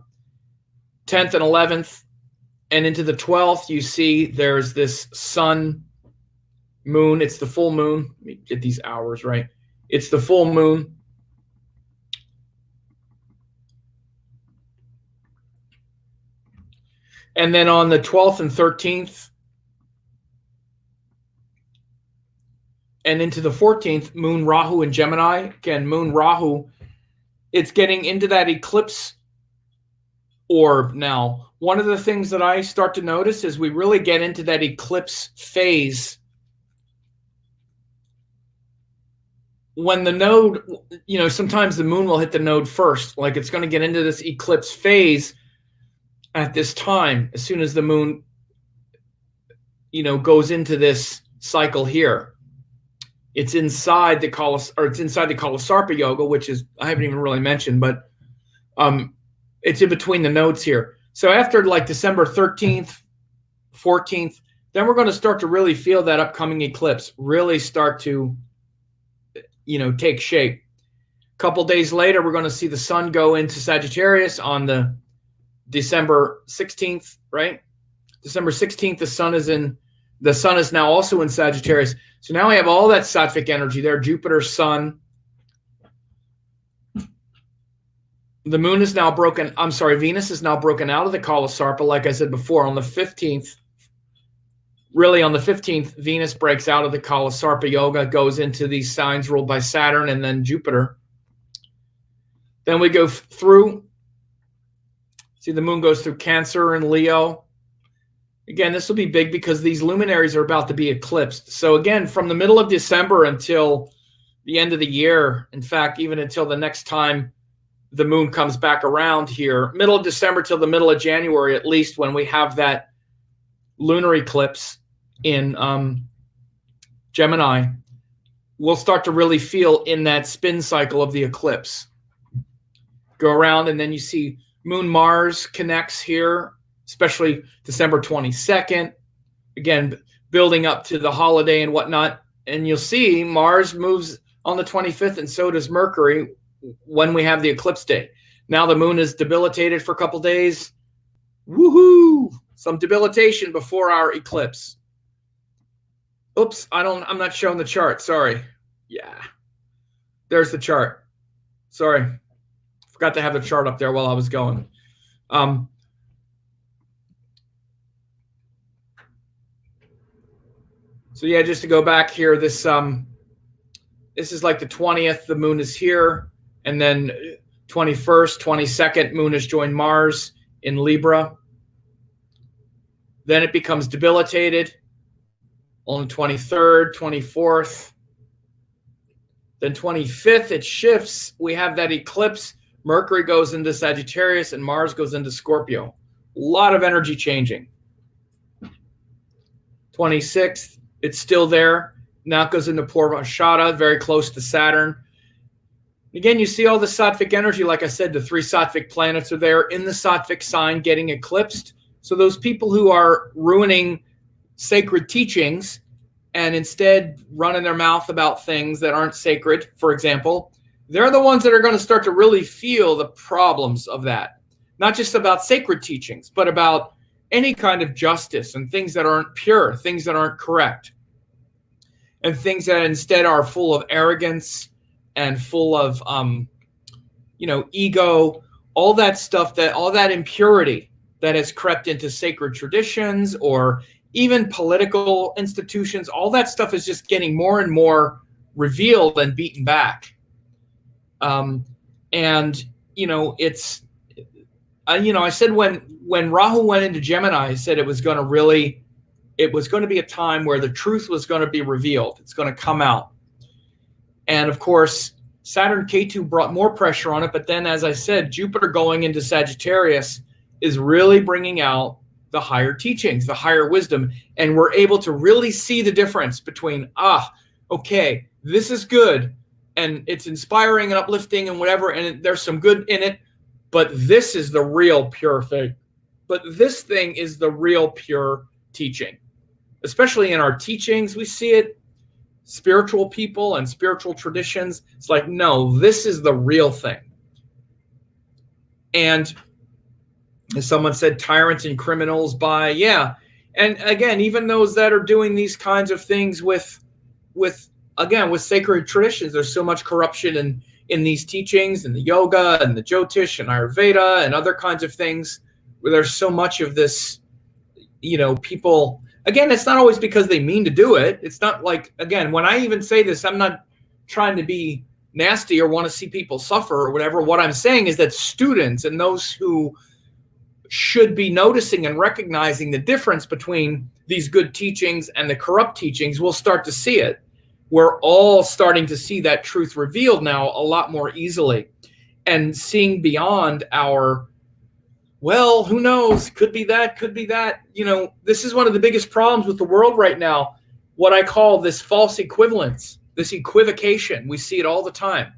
Speaker 1: 10th and 11th, and into the 12th, you see there's this sun, moon. It's the full moon. Let me get these hours right. It's the full moon. And then on the 12th and 13th, and into the 14th, moon Rahu in Gemini. Again, moon Rahu, it's getting into that eclipse orb now. One of the things that I start to notice is we really get into that eclipse phase when the node, sometimes the moon will hit the node first. Like it's going to get into this eclipse phase at this time, as soon as the moon, goes into this cycle here. It's inside the Kalasarpa yoga, which is, I haven't even really mentioned, but it's in between the nodes here. So after like December 13th, 14th, then we're going to start to really feel that upcoming eclipse really start to, take shape. A couple days later, we're going to see the sun go into Sagittarius on the December 16th, right? December 16th, the sun is now also in Sagittarius. So now we have all that sattvic energy there, Jupiter, sun. The moon is now broken. Venus is now broken out of the Kalasarpa. Like I said before, on the 15th, really on the 15th, Venus breaks out of the Kalasarpa yoga, goes into these signs ruled by Saturn and then Jupiter. Then we go through. See, the moon goes through Cancer and Leo. Again, this will be big because these luminaries are about to be eclipsed. So again, from the middle of December until the end of the year, in fact, even until the next time the moon comes back around here, middle of December till the middle of January, at least, when we have that lunar eclipse in Gemini, we'll start to really feel in that spin cycle of the eclipse. Go around, and then you see moon Mars connects here, especially December 22nd. Again, building up to the holiday and whatnot. And you'll see Mars moves on the 25th, and so does Mercury when we have the eclipse day. Now the moon is debilitated for a couple days. Woohoo! Some debilitation before our eclipse. Oops, I'm not showing the chart. Sorry. Yeah. There's the chart. Sorry. Forgot to have the chart up there while I was going. So yeah, just to go back here, this is like the 20th, the moon is here, and then 21st, 22nd, moon has joined Mars in Libra. Then it becomes debilitated on the 23rd, 24th. Then 25th, it shifts. We have that eclipse. Mercury goes into Sagittarius and Mars goes into Scorpio. A lot of energy changing. 26th, it's still there. Now it goes into Purvashada, very close to Saturn. Again, you see all the sattvic energy. Like I said, the 3 sattvic planets are there in the sattvic sign getting eclipsed. So those people who are ruining sacred teachings and instead running their mouth about things that aren't sacred, for example, they're the ones that are going to start to really feel the problems of that. Not just about sacred teachings, but about any kind of justice and things that aren't pure, things that aren't correct, and things that instead are full of arrogance and full of, ego, all that stuff, all that impurity that has crept into sacred traditions or even political institutions. All that stuff is just getting more and more revealed and beaten back. I said when Rahu went into Gemini, I said it was going to be a time where the truth was going to be revealed. It's going to come out. And of course, Saturn Ketu brought more pressure on it. But then, as I said, Jupiter going into Sagittarius is really bringing out the higher teachings, the higher wisdom. And we're able to really see the difference between, okay, this is good. And it's inspiring and uplifting and whatever. And there's some good in it. But this is the real pure thing. But this thing is the real pure teaching. Especially in our teachings, we see it. Spiritual people and spiritual traditions, it's like, no, this is the real thing. And as someone said, tyrants and criminals and again, even those that are doing these kinds of things with sacred traditions, there's so much corruption in these teachings, and the yoga and the Jyotish and Ayurveda and other kinds of things, where there's so much of this, people. Again, it's not always because they mean to do it. It's not like, again, when I even say this, I'm not trying to be nasty or want to see people suffer or whatever. What I'm saying is that students and those who should be noticing and recognizing the difference between these good teachings and the corrupt teachings will start to see it. We're all starting to see that truth revealed now a lot more easily, and seeing beyond our, well, who knows? Could be that, could be that. This is one of the biggest problems with the world right now, what I call this false equivalence, this equivocation. We see it all the time.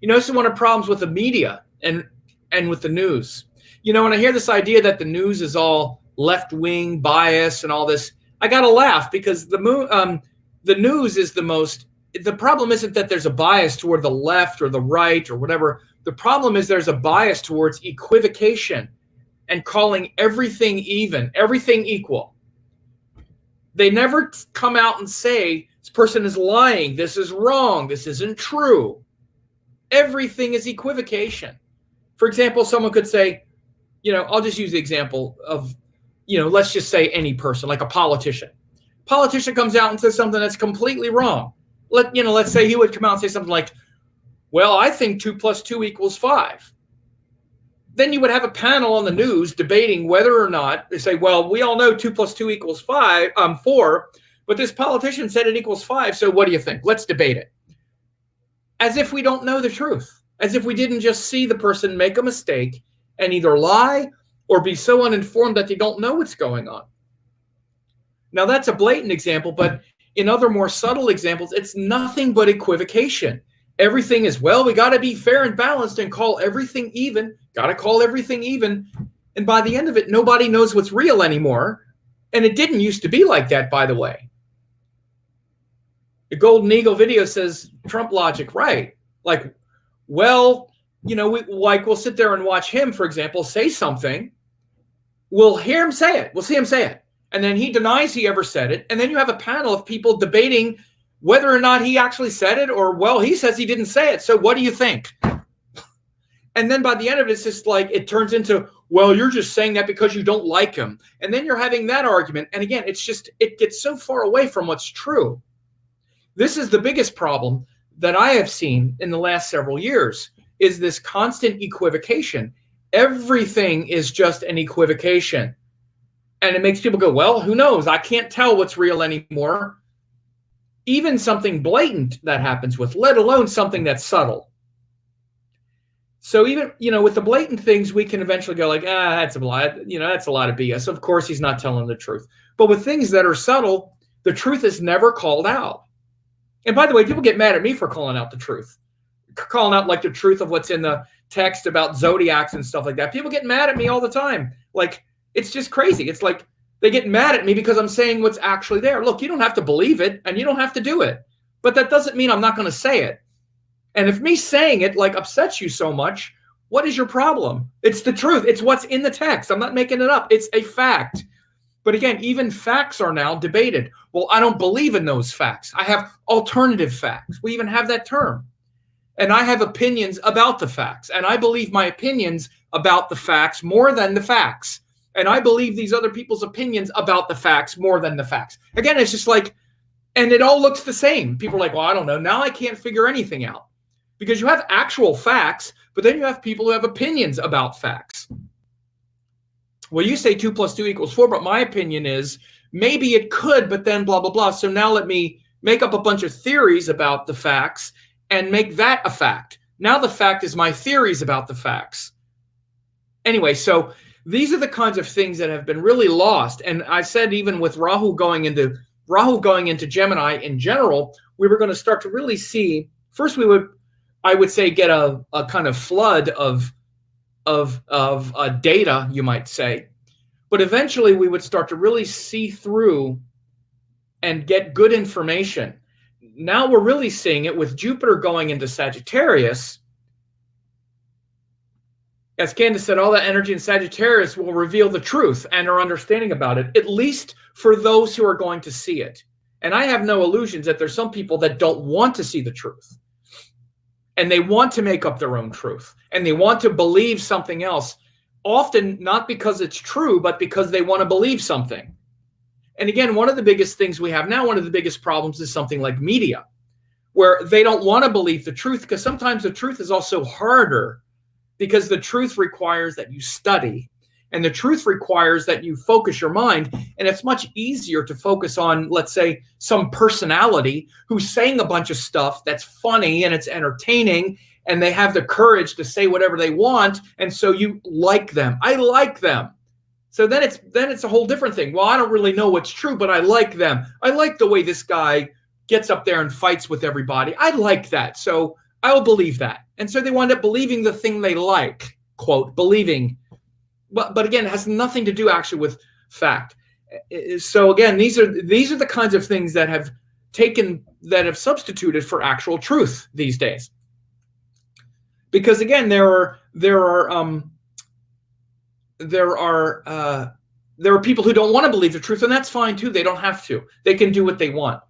Speaker 1: This is one of the problems with the media and with the news. When I hear this idea that the news is all left-wing bias and all this, I got to laugh, because the news is the problem isn't that there's a bias toward the left or the right or whatever. The problem is there's a bias towards equivocation and calling everything even, everything equal. They never come out and say, this person is lying, this is wrong, this isn't true. Everything is equivocation. For example, someone could say, I'll just use the example of, let's just say any person, like a politician. Politician comes out and says something that's completely wrong. Let's say he would come out and say something like, well, I think 2 + 2 = 5. Then you would have a panel on the news debating whether or not they say, well, we all know 2 + 2 = 4, but this politician said it equals 5. So what do you think? Let's debate it. As if we don't know the truth, as if we didn't just see the person make a mistake and either lie or be so uninformed that they don't know what's going on. Now, that's a blatant example, but in other more subtle examples, it's nothing but equivocation. Everything is, well, we got to be fair and balanced and call everything even, got to call everything even. And by the end of it, nobody knows what's real anymore. And it didn't used to be like that, by the way. The Golden Eagle video says Trump logic, right? Like, well, we'll sit there and watch him, for example, say something. We'll hear him say it. We'll see him say it. And then he denies he ever said it. And then you have a panel of people debating whether or not he actually said it, or, well, he says he didn't say it. So what do you think? And then by the end of it, it's just like it turns into, well, you're just saying that because you don't like him. And then you're having that argument. And again, it's just, it gets so far away from what's true. This is the biggest problem that I have seen in the last several years, is this constant equivocation. Everything is just an equivocation. And it makes people go, well, who knows? I can't tell what's real anymore. Even something blatant that happens with, let alone something that's subtle. So even, with the blatant things, we can eventually go like, that's a lot, that's a lot of BS. Of course, he's not telling the truth. But with things that are subtle, the truth is never called out. And by the way, people get mad at me for calling out the truth, calling out like the truth of what's in the text about zodiacs and stuff like that. People get mad at me all the time. Like, it's just crazy. It's like they get mad at me because I'm saying what's actually there. Look, you don't have to believe it and you don't have to do it. But that doesn't mean I'm not going to say it. And if me saying it like upsets you so much, what is your problem? It's the truth. It's what's in the text. I'm not making it up. It's a fact. But again, even facts are now debated. Well, I don't believe in those facts. I have alternative facts. We even have that term. And I have opinions about the facts. And I believe my opinions about the facts more than the facts. And I believe these other people's opinions about the facts more than the facts. Again, it's just like, and it all looks the same. People are like, well, I don't know. Now I can't figure anything out. Because you have actual facts, but then you have people who have opinions about facts. Well, you say 2 + 2 = 4, but my opinion is maybe it could, but then blah, blah, blah. So now let me make up a bunch of theories about the facts and make that a fact. Now the fact is my theories about the facts. Anyway, so these are the kinds of things that have been really lost. And I said even with Rahu going into Gemini in general, we were going to start to really see, first I would say get a kind of flood of data, you might say. But eventually we would start to really see through and get good information. Now we're really seeing it with Jupiter going into Sagittarius. As Candace said, all that energy in Sagittarius will reveal the truth and our understanding about it, at least for those who are going to see it. And I have no illusions that there's some people that don't want to see the truth. And they want to make up their own truth. And they want to believe something else. Often not because it's true, but because they want to believe something. And again, one of the biggest things we have now, one of the biggest problems is something like media, where they don't want to believe the truth, because sometimes the truth is also harder, because the truth requires that you study. And the truth requires that you focus your mind. And it's much easier to focus on, let's say, some personality who's saying a bunch of stuff that's funny and it's entertaining, and they have the courage to say whatever they want. And so you like them. I like them. So then it's a whole different thing. Well, I don't really know what's true, but I like them. I like the way this guy gets up there and fights with everybody. I like that. So I'll believe that. And so they wind up believing the thing they like, quote, believing. But again, it has nothing to do actually with fact. So again, these are the kinds of things that have substituted for actual truth these days. Because again, there are people who don't want to believe the truth, and that's fine too. They don't have to. They can do what they want.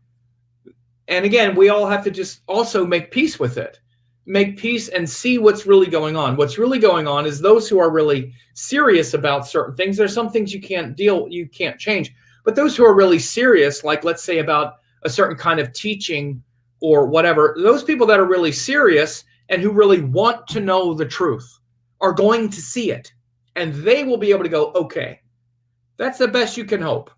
Speaker 1: And again, we all have to just also make peace with it. Make peace and see what's really going on. What's really going on is those who are really serious about certain things. There's some things you can't change. But those who are really serious, like let's say about a certain kind of teaching or whatever, those people that are really serious and who really want to know the truth are going to see it. And they will be able to go, okay, that's the best you can hope.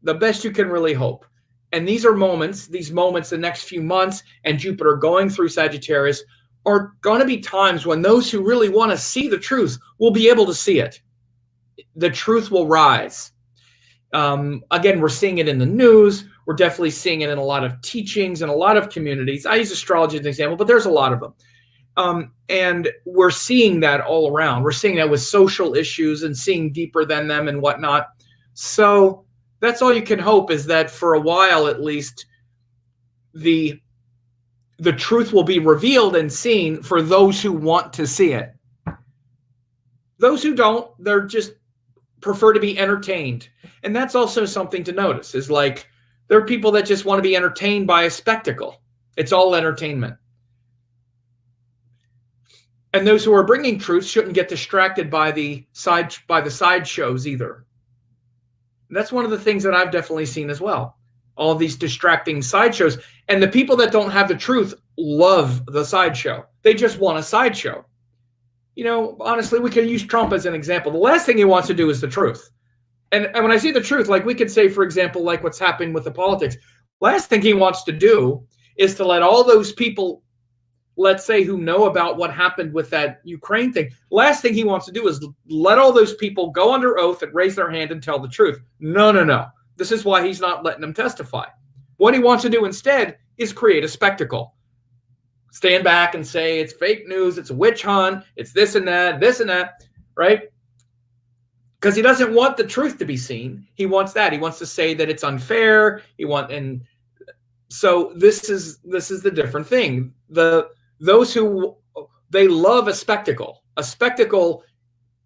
Speaker 1: The best you can really hope. And these moments, the next few months, and Jupiter going through Sagittarius are going to be times when those who really want to see the truth will be able to see it. The truth will rise. Again, we're seeing it in the news. We're definitely seeing it in a lot of teachings and a lot of communities. I use astrology as an example, but there's a lot of them. And we're seeing that all around. We're seeing that with social issues and seeing deeper than them and whatnot. So that's all you can hope, is that for a while at least, the truth will be revealed and seen for those who want to see it. Those who don't, they're just prefer to be entertained. And that's also something to notice, is like there are people that just want to be entertained by a spectacle. It's all entertainment. And those who are bringing truth shouldn't get distracted by the side shows either. And that's one of the things that I've definitely seen as well. All these distracting sideshows. And the people that don't have the truth love the sideshow. They just want a sideshow. You know, honestly, we can use Trump as an example. The last thing he wants to do is the truth. And when I see the truth, like we could say, for example, like what's happening with the politics, last thing he wants to do is to let all those people, let's say, who know about what happened with that Ukraine thing, last thing he wants to do is let all those people go under oath and raise their hand and tell the truth. No, no, no. This is why he's not letting them testify. What he wants to do instead is create a spectacle. Stand back and say it's fake news, it's a witch hunt, it's this and that, right? Because he doesn't want the truth to be seen. He wants that. He wants to say that it's unfair. And so this is the different thing. Those who they love a spectacle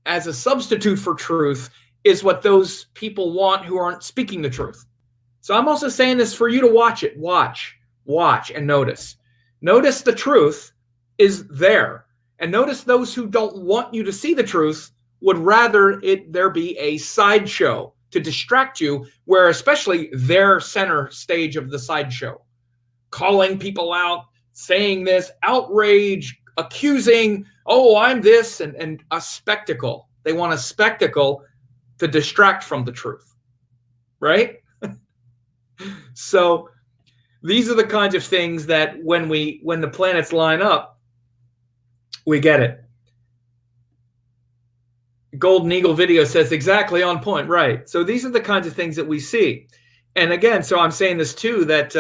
Speaker 1: as a substitute for truth is what those people want who aren't speaking the truth. So I'm also saying this for you to watch it. Watch and notice. Notice the truth is there. And notice those who don't want you to see the truth would rather there be a sideshow to distract you, where especially their center stage of the sideshow. Calling people out, saying this, outrage, accusing, oh, I'm this, and a spectacle. They want a spectacle to distract from the truth, right? So these are the kinds of things that when the planets line up, we get it. Golden Eagle video says exactly on point, right? So these are the kinds of things that we see. And again, so I'm saying this too, that,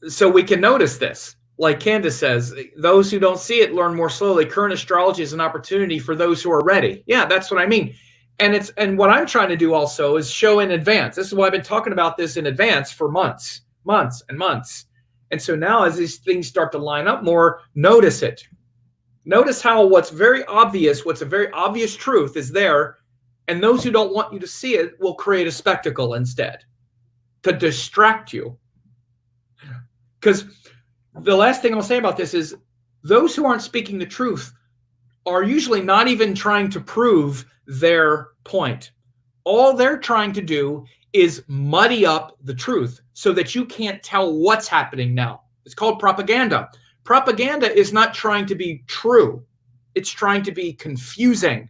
Speaker 1: so we can notice this. Like Candace says, those who don't see it learn more slowly. Current astrology is an opportunity for those who are ready. Yeah, that's what I mean. And what I'm trying to do also is show in advance. This is why I've been talking about this in advance for months and months. And so now as these things start to line up more, notice it. Notice how what's a very obvious truth is there, and those who don't want you to see it will create a spectacle instead to distract you. Because the last thing I'll say about this is those who aren't speaking the truth are usually not even trying to prove their point. All they're trying to do is muddy up the truth so that you can't tell what's happening now. It's called propaganda. Propaganda is not trying to be true. It's trying to be confusing.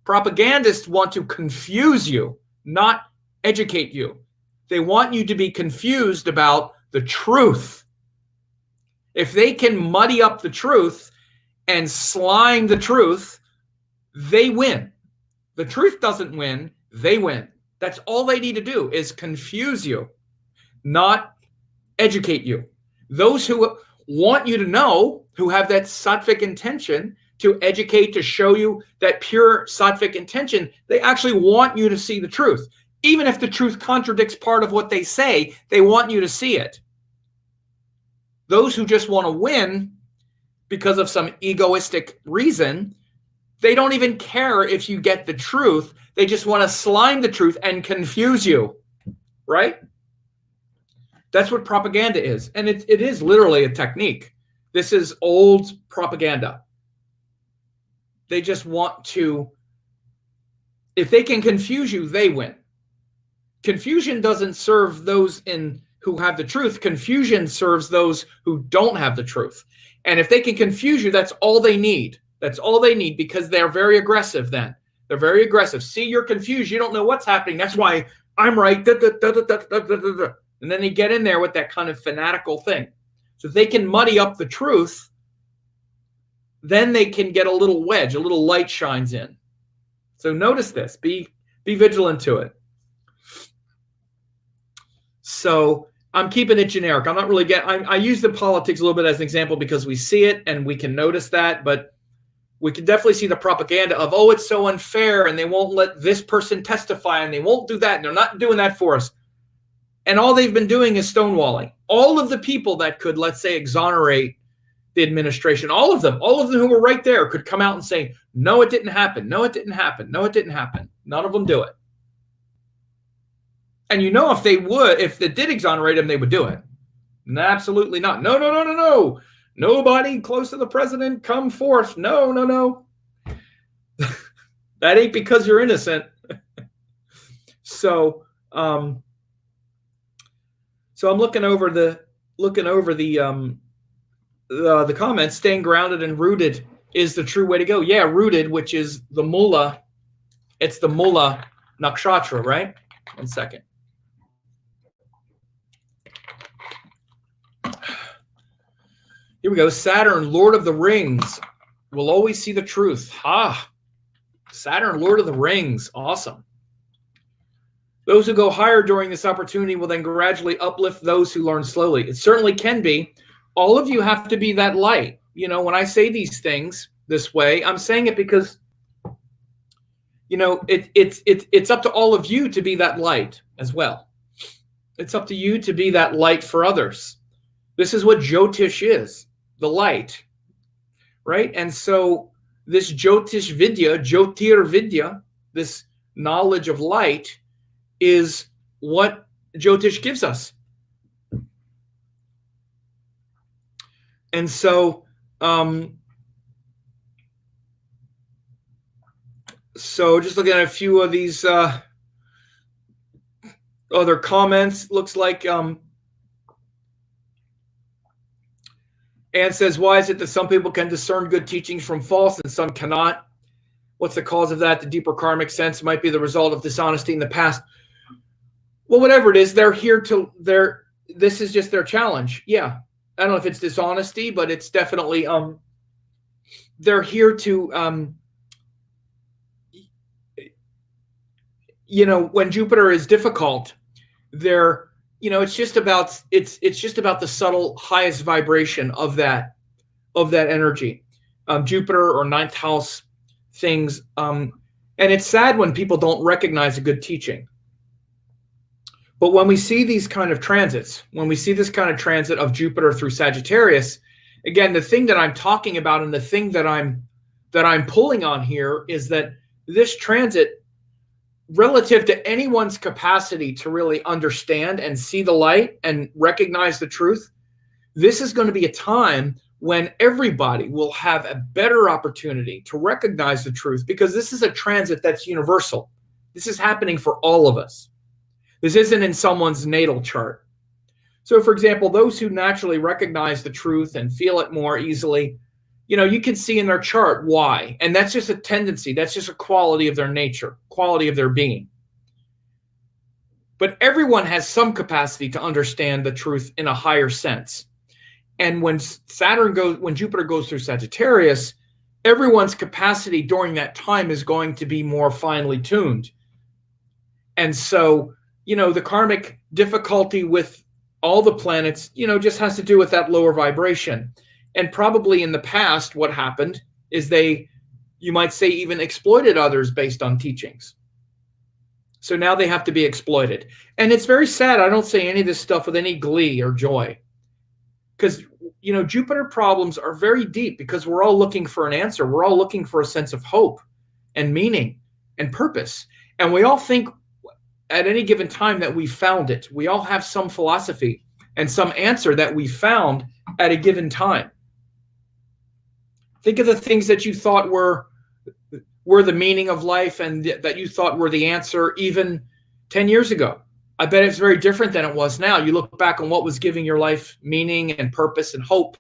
Speaker 1: Propagandists want to confuse you, not educate you. They want you to be confused about the truth. If they can muddy up the truth and slime the truth, they win. The truth doesn't win, they win. That's all they need to do is confuse you, not educate you. Those who want you to know, who have that sattvic intention to educate, to show you that pure sattvic intention, they actually want you to see the truth. Even if the truth contradicts part of what they say, they want you to see it. Those who just want to win because of some egoistic reason, they don't even care if you get the truth. They just want to slime the truth and confuse you, right? That's what propaganda is. And it is literally a technique. This is old propaganda. They just want to, if they can confuse you, they win. Confusion doesn't serve those who have the truth. Confusion serves those who don't have the truth. And if they can confuse you, that's all they need. That's all they need, because they're very aggressive then. They're very aggressive. See, you're confused. You don't know what's happening. That's why I'm right. And then they get in there with that kind of fanatical thing. So if they can muddy up the truth, then they can get a little wedge, a little light shines in. So notice this. Be vigilant to it. So I'm keeping it generic. I'm not really I use the politics a little bit as an example because we see it and we can notice that, but we can definitely see the propaganda of, oh, it's so unfair and they won't let this person testify and they won't do that and they're not doing that for us. And all they've been doing is stonewalling. All of the people that could, let's say, exonerate the administration, all of them who were right there could come out and say, no, it didn't happen. No, it didn't happen. No, it didn't happen. None of them do it. And if they did exonerate them, they would do it. Absolutely not. No. Nobody close to the president, come forth. No, no, no. That ain't because you're innocent. So I'm looking over the comments. Staying grounded and rooted is the true way to go. Yeah, rooted, which is the Moola. It's the Moola nakshatra, right? 1 second. Here we go. Saturn, Lord of the Rings, will always see the truth. Saturn, Lord of the Rings. Awesome. Those who go higher during this opportunity will then gradually uplift those who learn slowly. It certainly can be. All of you have to be that light. You know, when I say these things this way, I'm saying it because, you know, it's up to all of you to be that light as well. It's up to you to be that light for others. This is what Jyotish is, the light, right? And so this Jyotish Vidya, Jyotir Vidya, this knowledge of light is what Jyotish gives us. And so, just looking at a few of these other comments, looks like Anne says, why is it that some people can discern good teachings from false and some cannot? What's the cause of that? The deeper karmic sense might be the result of dishonesty in the past. Well, whatever it is, this is just their challenge. Yeah. I don't know if it's dishonesty, but it's definitely, they're here to, you know, when Jupiter is difficult, it's just about the subtle highest vibration of that energy. Jupiter or ninth house things. And it's sad when people don't recognize a good teaching. But when we see these kind of transits, when we see this kind of transit of Jupiter through Sagittarius, again, the thing that I'm talking about and the thing that I'm pulling on here is that this transit, relative to anyone's capacity to really understand and see the light and recognize the truth, this is going to be a time when everybody will have a better opportunity to recognize the truth, because this is a transit that's universal. This is happening for all of us. This isn't in someone's natal chart. So, for example, those who naturally recognize the truth and feel it more easily, you know, you can see in their chart why. And that's just a tendency. That's just a quality of their nature, quality of their being. But everyone has some capacity to understand the truth in a higher sense. And when Jupiter goes through Sagittarius, everyone's capacity during that time is going to be more finely tuned. And so, you know, the karmic difficulty with all the planets, you know, just has to do with that lower vibration. And probably in the past, what happened is you might say, even exploited others based on teachings. So now they have to be exploited. And it's very sad. I don't say any of this stuff with any glee or joy, because, you know, Jupiter problems are very deep, because we're all looking for an answer. We're all looking for a sense of hope and meaning and purpose. And we all think at any given time that we found it. We all have some philosophy and some answer that we found at a given time. Think of the things that you thought were the meaning of life and that you thought were the answer even 10 years ago. I bet it's very different than it was now. You look back on what was giving your life meaning and purpose and hope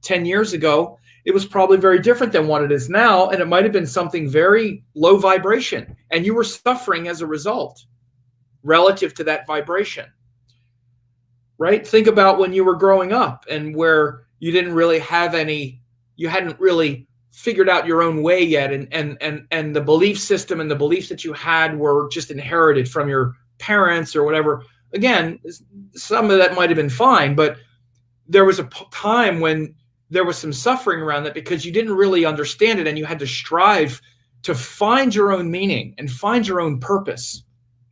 Speaker 1: 10 years ago, it was probably very different than what it is now. And it might have been something very low vibration, and you were suffering as a result relative to that vibration, right? Think about when you were growing up and where you didn't really have you hadn't really figured out your own way yet. And the belief system and the beliefs that you had were just inherited from your parents or whatever. Again, some of that might have been fine, but there was a time when there was some suffering around that because you didn't really understand it, and you had to strive to find your own meaning and find your own purpose.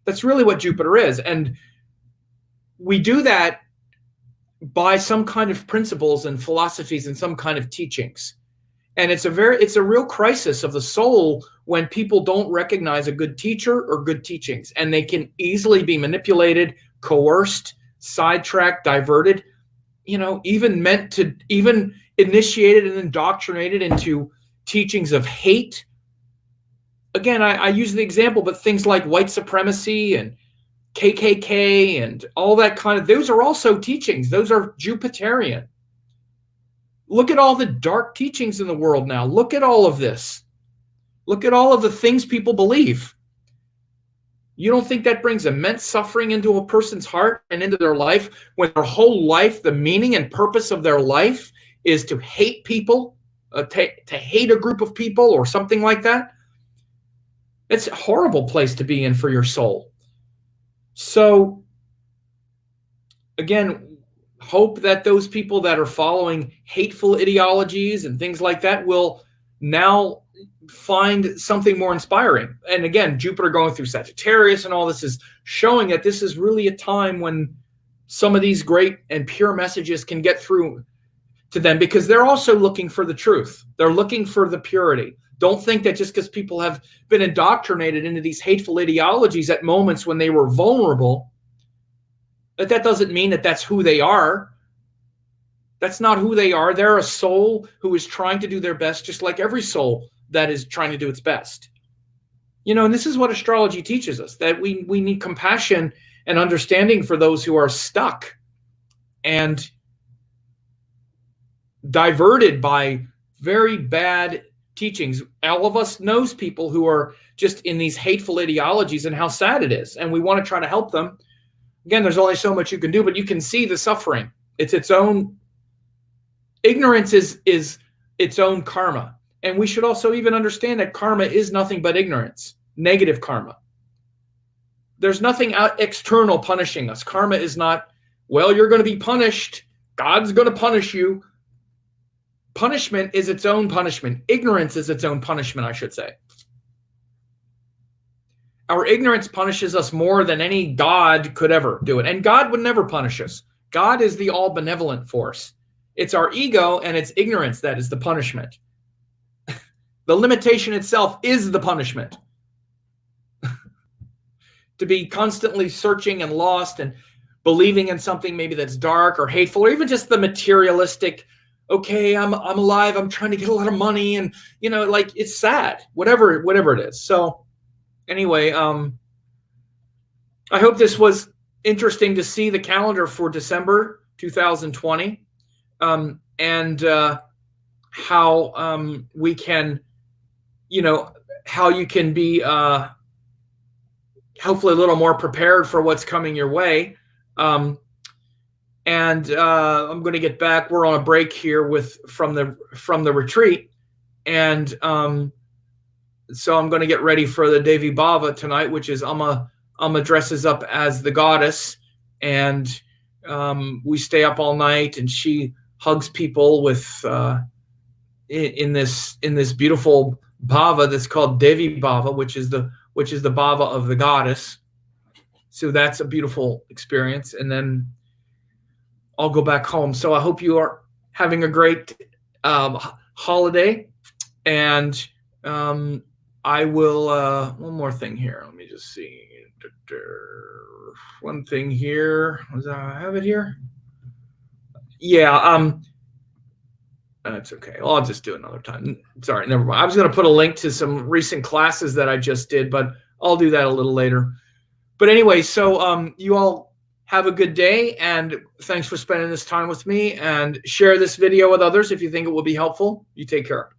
Speaker 1: That's really what Jupiter is. And we do that by some kind of principles and philosophies and some kind of teachings. And it's a real crisis of the soul when people don't recognize a good teacher or good teachings, and they can easily be manipulated, coerced, sidetracked, diverted. even meant to, even initiated and indoctrinated into teachings of hate. Again, I use the example, but things like white supremacy and KKK and all that kind of, those are also teachings. Those are Jupiterian. Look at all the dark teachings in the world now. Look at all of this. Look at all of the things people believe. You don't think that brings immense suffering into a person's heart and into their life when their whole life, the meaning and purpose of their life is to hate people, to hate a group of people or something like that? It's a horrible place to be in for your soul. So, again, hope that those people that are following hateful ideologies and things like that will now find something more inspiring. And again, Jupiter going through Sagittarius and all this is showing that this is really a time when some of these great and pure messages can get through to them, because they're also looking for the truth. They're looking for the purity. Don't think that just because people have been indoctrinated into these hateful ideologies at moments when they were vulnerable, that doesn't mean that that's who they are. That's not who they are. They're a soul who is trying to do their best, just like every soul that is trying to do its best. And this is what astrology teaches us, that we need compassion and understanding for those who are stuck and diverted by very bad teachings. All of us knows people who are just in these hateful ideologies and how sad it is. And we want to try to help them. Again, there's only so much you can do, but you can see the suffering. It's its own, ignorance is its own karma. And we should also even understand that karma is nothing but ignorance, negative karma. There's nothing external punishing us. Karma is not, well, you're going to be punished. God's going to punish you. Punishment is its own punishment. Ignorance is its own punishment, I should say. Our ignorance punishes us more than any God could ever do it. And God would never punish us. God is the all-benevolent force. It's our ego and its ignorance that is the punishment. The limitation itself is the punishment. To be constantly searching and lost and believing in something maybe that's dark or hateful, or even just the materialistic, okay, I'm alive, I'm trying to get a lot of money, and like, it's sad, whatever it is. So anyway, I hope this was interesting to see the calendar for December 2020, and how we can, how you can be hopefully a little more prepared for what's coming your way. And I'm going to get back. We're on a break here from the retreat, and so I'm going to get ready for the Devi Bhava tonight, which is Amma dresses up as the goddess, and we stay up all night, and she hugs people with in this beautiful bhava that's called Devi Bhava, which is the bhava of the goddess. So that's a beautiful experience, and then I'll go back home. So I hope you are having a great holiday, and I will, one more thing here. Let me just see. One thing here. I have it here? Yeah. That's okay. Well, I'll just do it another time. Sorry, never mind. I was going to put a link to some recent classes that I just did, but I'll do that a little later. But anyway, so you all have a good day, and thanks for spending this time with me, and share this video with others if you think it will be helpful. You take care.